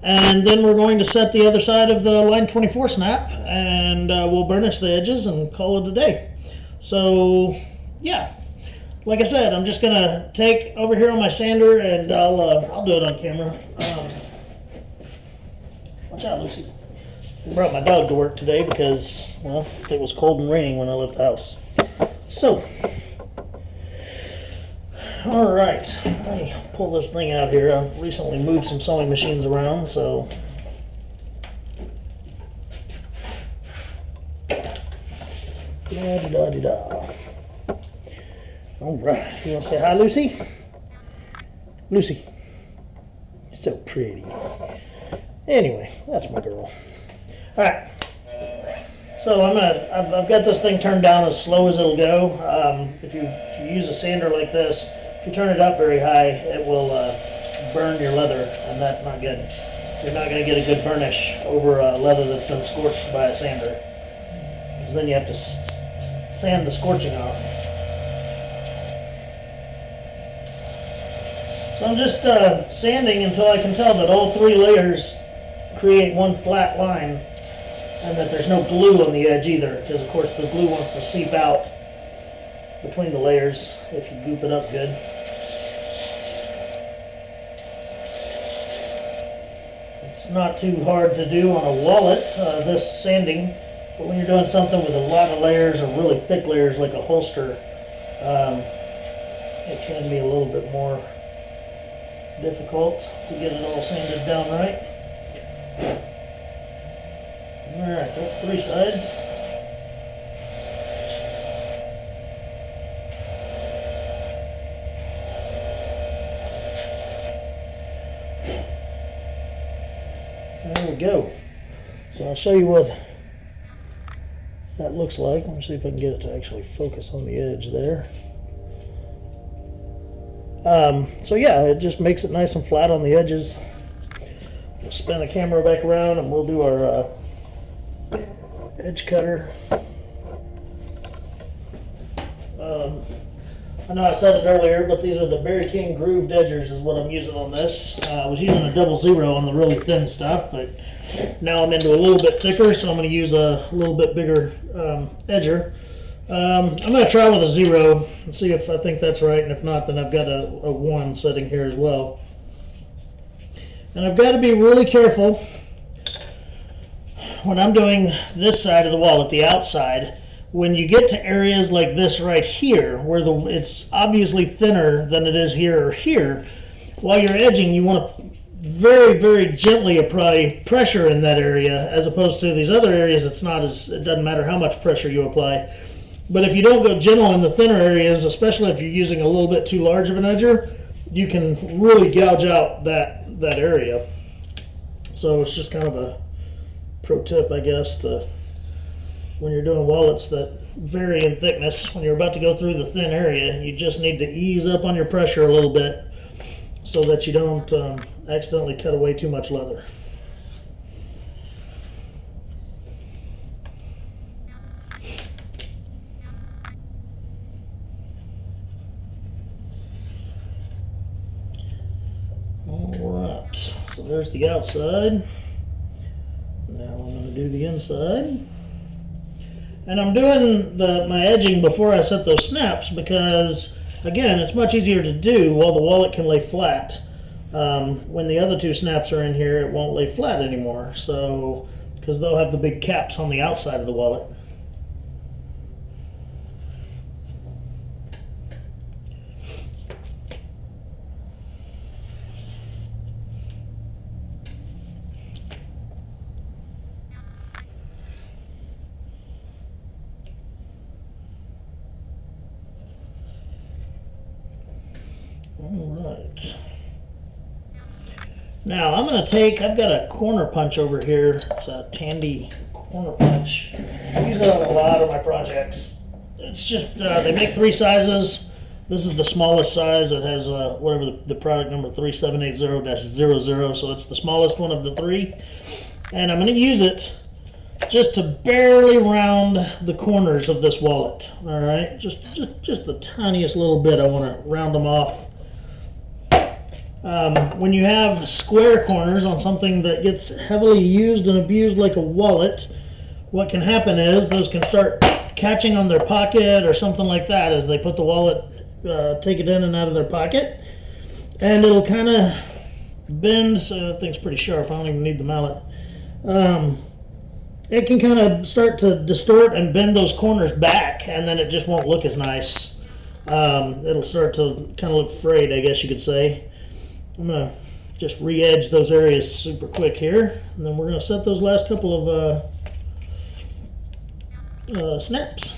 and then we're going to set the other side of the line 24 snap, and we'll burnish the edges and call it a day. So yeah, like I said, I'm just gonna take over here on my sander, and I'll do it on camera. Watch out, Lucy. I brought my dog to work today because, well, it was cold and raining when I left the house. So alright, let me pull this thing out here. I've recently moved some sewing machines around, so da-da-da-da-da. Alright, you want to say hi, Lucy? Lucy, you're so pretty. Anyway, that's my girl. Alright, so I've got this thing turned down as slow as it'll go. If you use a sander like this, if you turn it up very high, it will burn your leather, and that's not good. You're not going to get a good burnish over a leather that's been scorched by a sander, because then you have to sand the scorching off. So I'm just sanding until I can tell that all three layers create one flat line, and that there's no glue on the edge either, because of course the glue wants to seep out between the layers if you goop it up good. It's not too hard to do on a wallet, this sanding, but when you're doing something with a lot of layers or really thick layers like a holster, it can be a little bit more difficult to get it all sanded down right. Alright, that's three sides. There we go. So I'll show you what that looks like. Let me see if I can get it to actually focus on the edge there. So yeah, it just makes it nice and flat on the edges. We'll spin the camera back around and we'll do our edge cutter. I know I said it earlier, but these are the Berry King grooved edgers is what I'm using on this. I was using a 00 on the really thin stuff, but now I'm into a little bit thicker, so I'm going to use a little bit bigger edger. I'm going to try with a 0 and see if I think that's right, and if not, then I've got a 1 sitting here as well. And I've got to be really careful when I'm doing this side of the wallet, the outside. When you get to areas like this right here, where it's obviously thinner than it is here or here, while you're edging, you want to very, very gently apply pressure in that area, as opposed to these other areas. It doesn't matter how much pressure you apply. But if you don't go gentle in the thinner areas, especially if you're using a little bit too large of an edger, you can really gouge out that area. So it's just kind of a pro tip, I guess, to when you're doing wallets that vary in thickness, when you're about to go through the thin area, you just need to ease up on your pressure a little bit so that you don't accidentally cut away too much leather. Alright, so there's the outside. Now I'm going to do the inside. And I'm doing my edging before I set those snaps because, again, it's much easier to do while the wallet can lay flat. When the other two snaps are in here, it won't lay flat anymore, so because they'll have the big caps on the outside of the wallet. Alright. Now I'm going to I've got a corner punch over here. It's a Tandy corner punch. I use it on a lot of my projects. It's just, they make 3 sizes. This is the smallest size. It has whatever the product number 3780-00, so it's the smallest one of the 3. And I'm going to use it just to barely round the corners of this wallet. Alright, just the tiniest little bit. I want to round them off. When you have square corners on something that gets heavily used and abused like a wallet, what can happen is those can start catching on their pocket or something like that as they put the wallet, take it in and out of their pocket, and it'll kind of bend. So that thing's pretty sharp. I don't even need the mallet. It can kind of start to distort and bend those corners back, and then it just won't look as nice. It'll start to kind of look frayed, I guess you could say. I'm going to just re-edge those areas super quick here, and then we're going to set those last couple of snaps.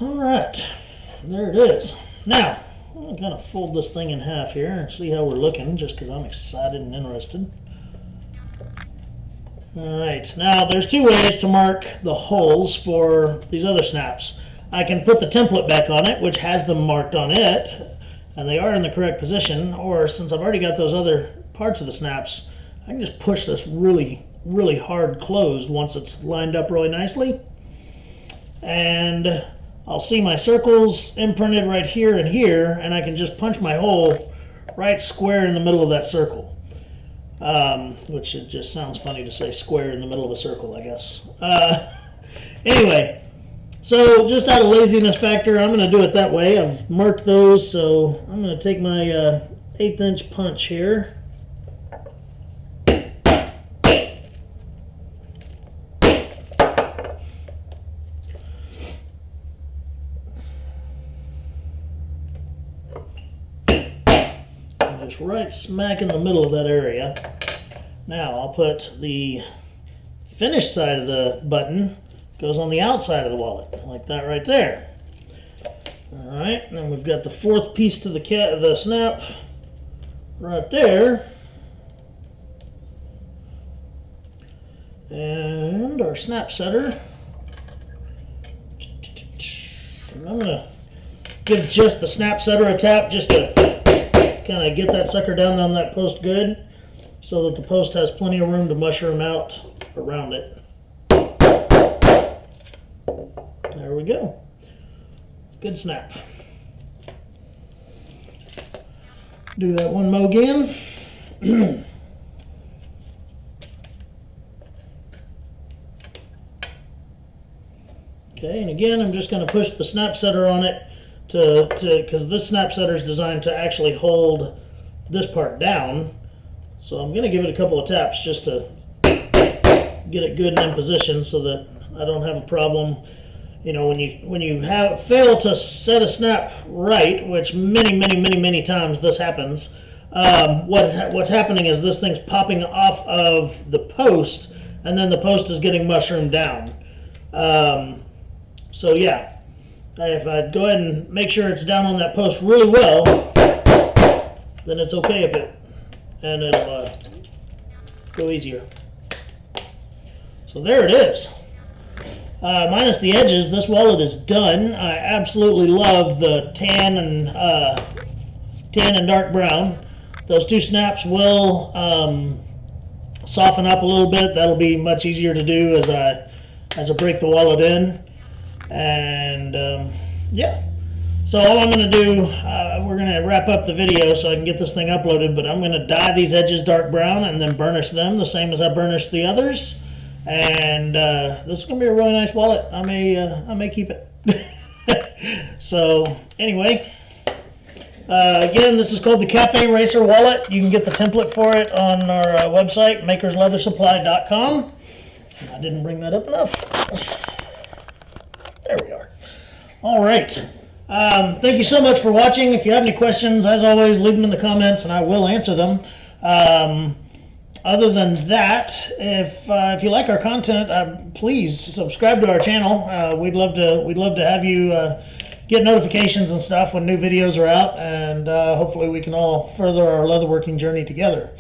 Alright, there it is. Now, I'm going to fold this thing in half here and see how we're looking, just because I'm excited and interested. Alright, now there's 2 ways to mark the holes for these other snaps. I can put the template back on it, which has them marked on it, and they are in the correct position, or since I've already got those other parts of the snaps, I can just push this really, really hard closed once it's lined up really nicely. And I'll see my circles imprinted right here and here, and I can just punch my hole right square in the middle of that circle. Which it just sounds funny to say square in the middle of a circle, I guess. Anyway, so just out of laziness factor, I'm going to do it that way. I've marked those, so I'm going to take my 1/8 inch punch here. Just right smack in the middle of that area. Now I'll put the finished side of the button goes on the outside of the wallet, like that right there. Alright, and then we've got the 4th piece to the snap right there. And our snap setter. And I'm going to give just the snap setter a tap just to kind of get that sucker down on that post good, so that the post has plenty of room to mushroom out around it. There we go. Good snap. Do that one more again. Okay, and again I'm just going to push the snap setter on it because this snap setter is designed to actually hold this part down. So I'm going to give it a couple of taps just to get it good and in position so that I don't have a problem. You know, when you fail to set a snap right, which many times this happens, what's happening is this thing's popping off of the post, and then the post is getting mushroomed down. So yeah, if I go ahead and make sure it's down on that post really well, then it's okay if and it'll go easier. So there it is. Minus the edges, this wallet is done. I absolutely love the tan and dark brown. Those two snaps will soften up a little bit. That'll be much easier to do as I break the wallet in. And yeah. So all I'm going to do, we're going to wrap up the video so I can get this thing uploaded, but I'm going to dye these edges dark brown and then burnish them the same as I burnished the others. And this is going to be a really nice wallet. I may keep it. So anyway, again, this is called the Café Racer wallet. You can get the template for it on our website, makersleathersupply.com. I didn't bring that up enough. There we are. All right. Thank you so much for watching. If you have any questions, as always, leave them in the comments and I will answer them. Other than that, if you like our content, please subscribe to our channel. We'd love to have you get notifications and stuff when new videos are out, and hopefully we can all further our leatherworking journey together.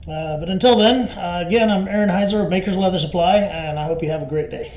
But until then, again, I'm Aaron Heiser of Maker's Leather Supply, and I hope you have a great day.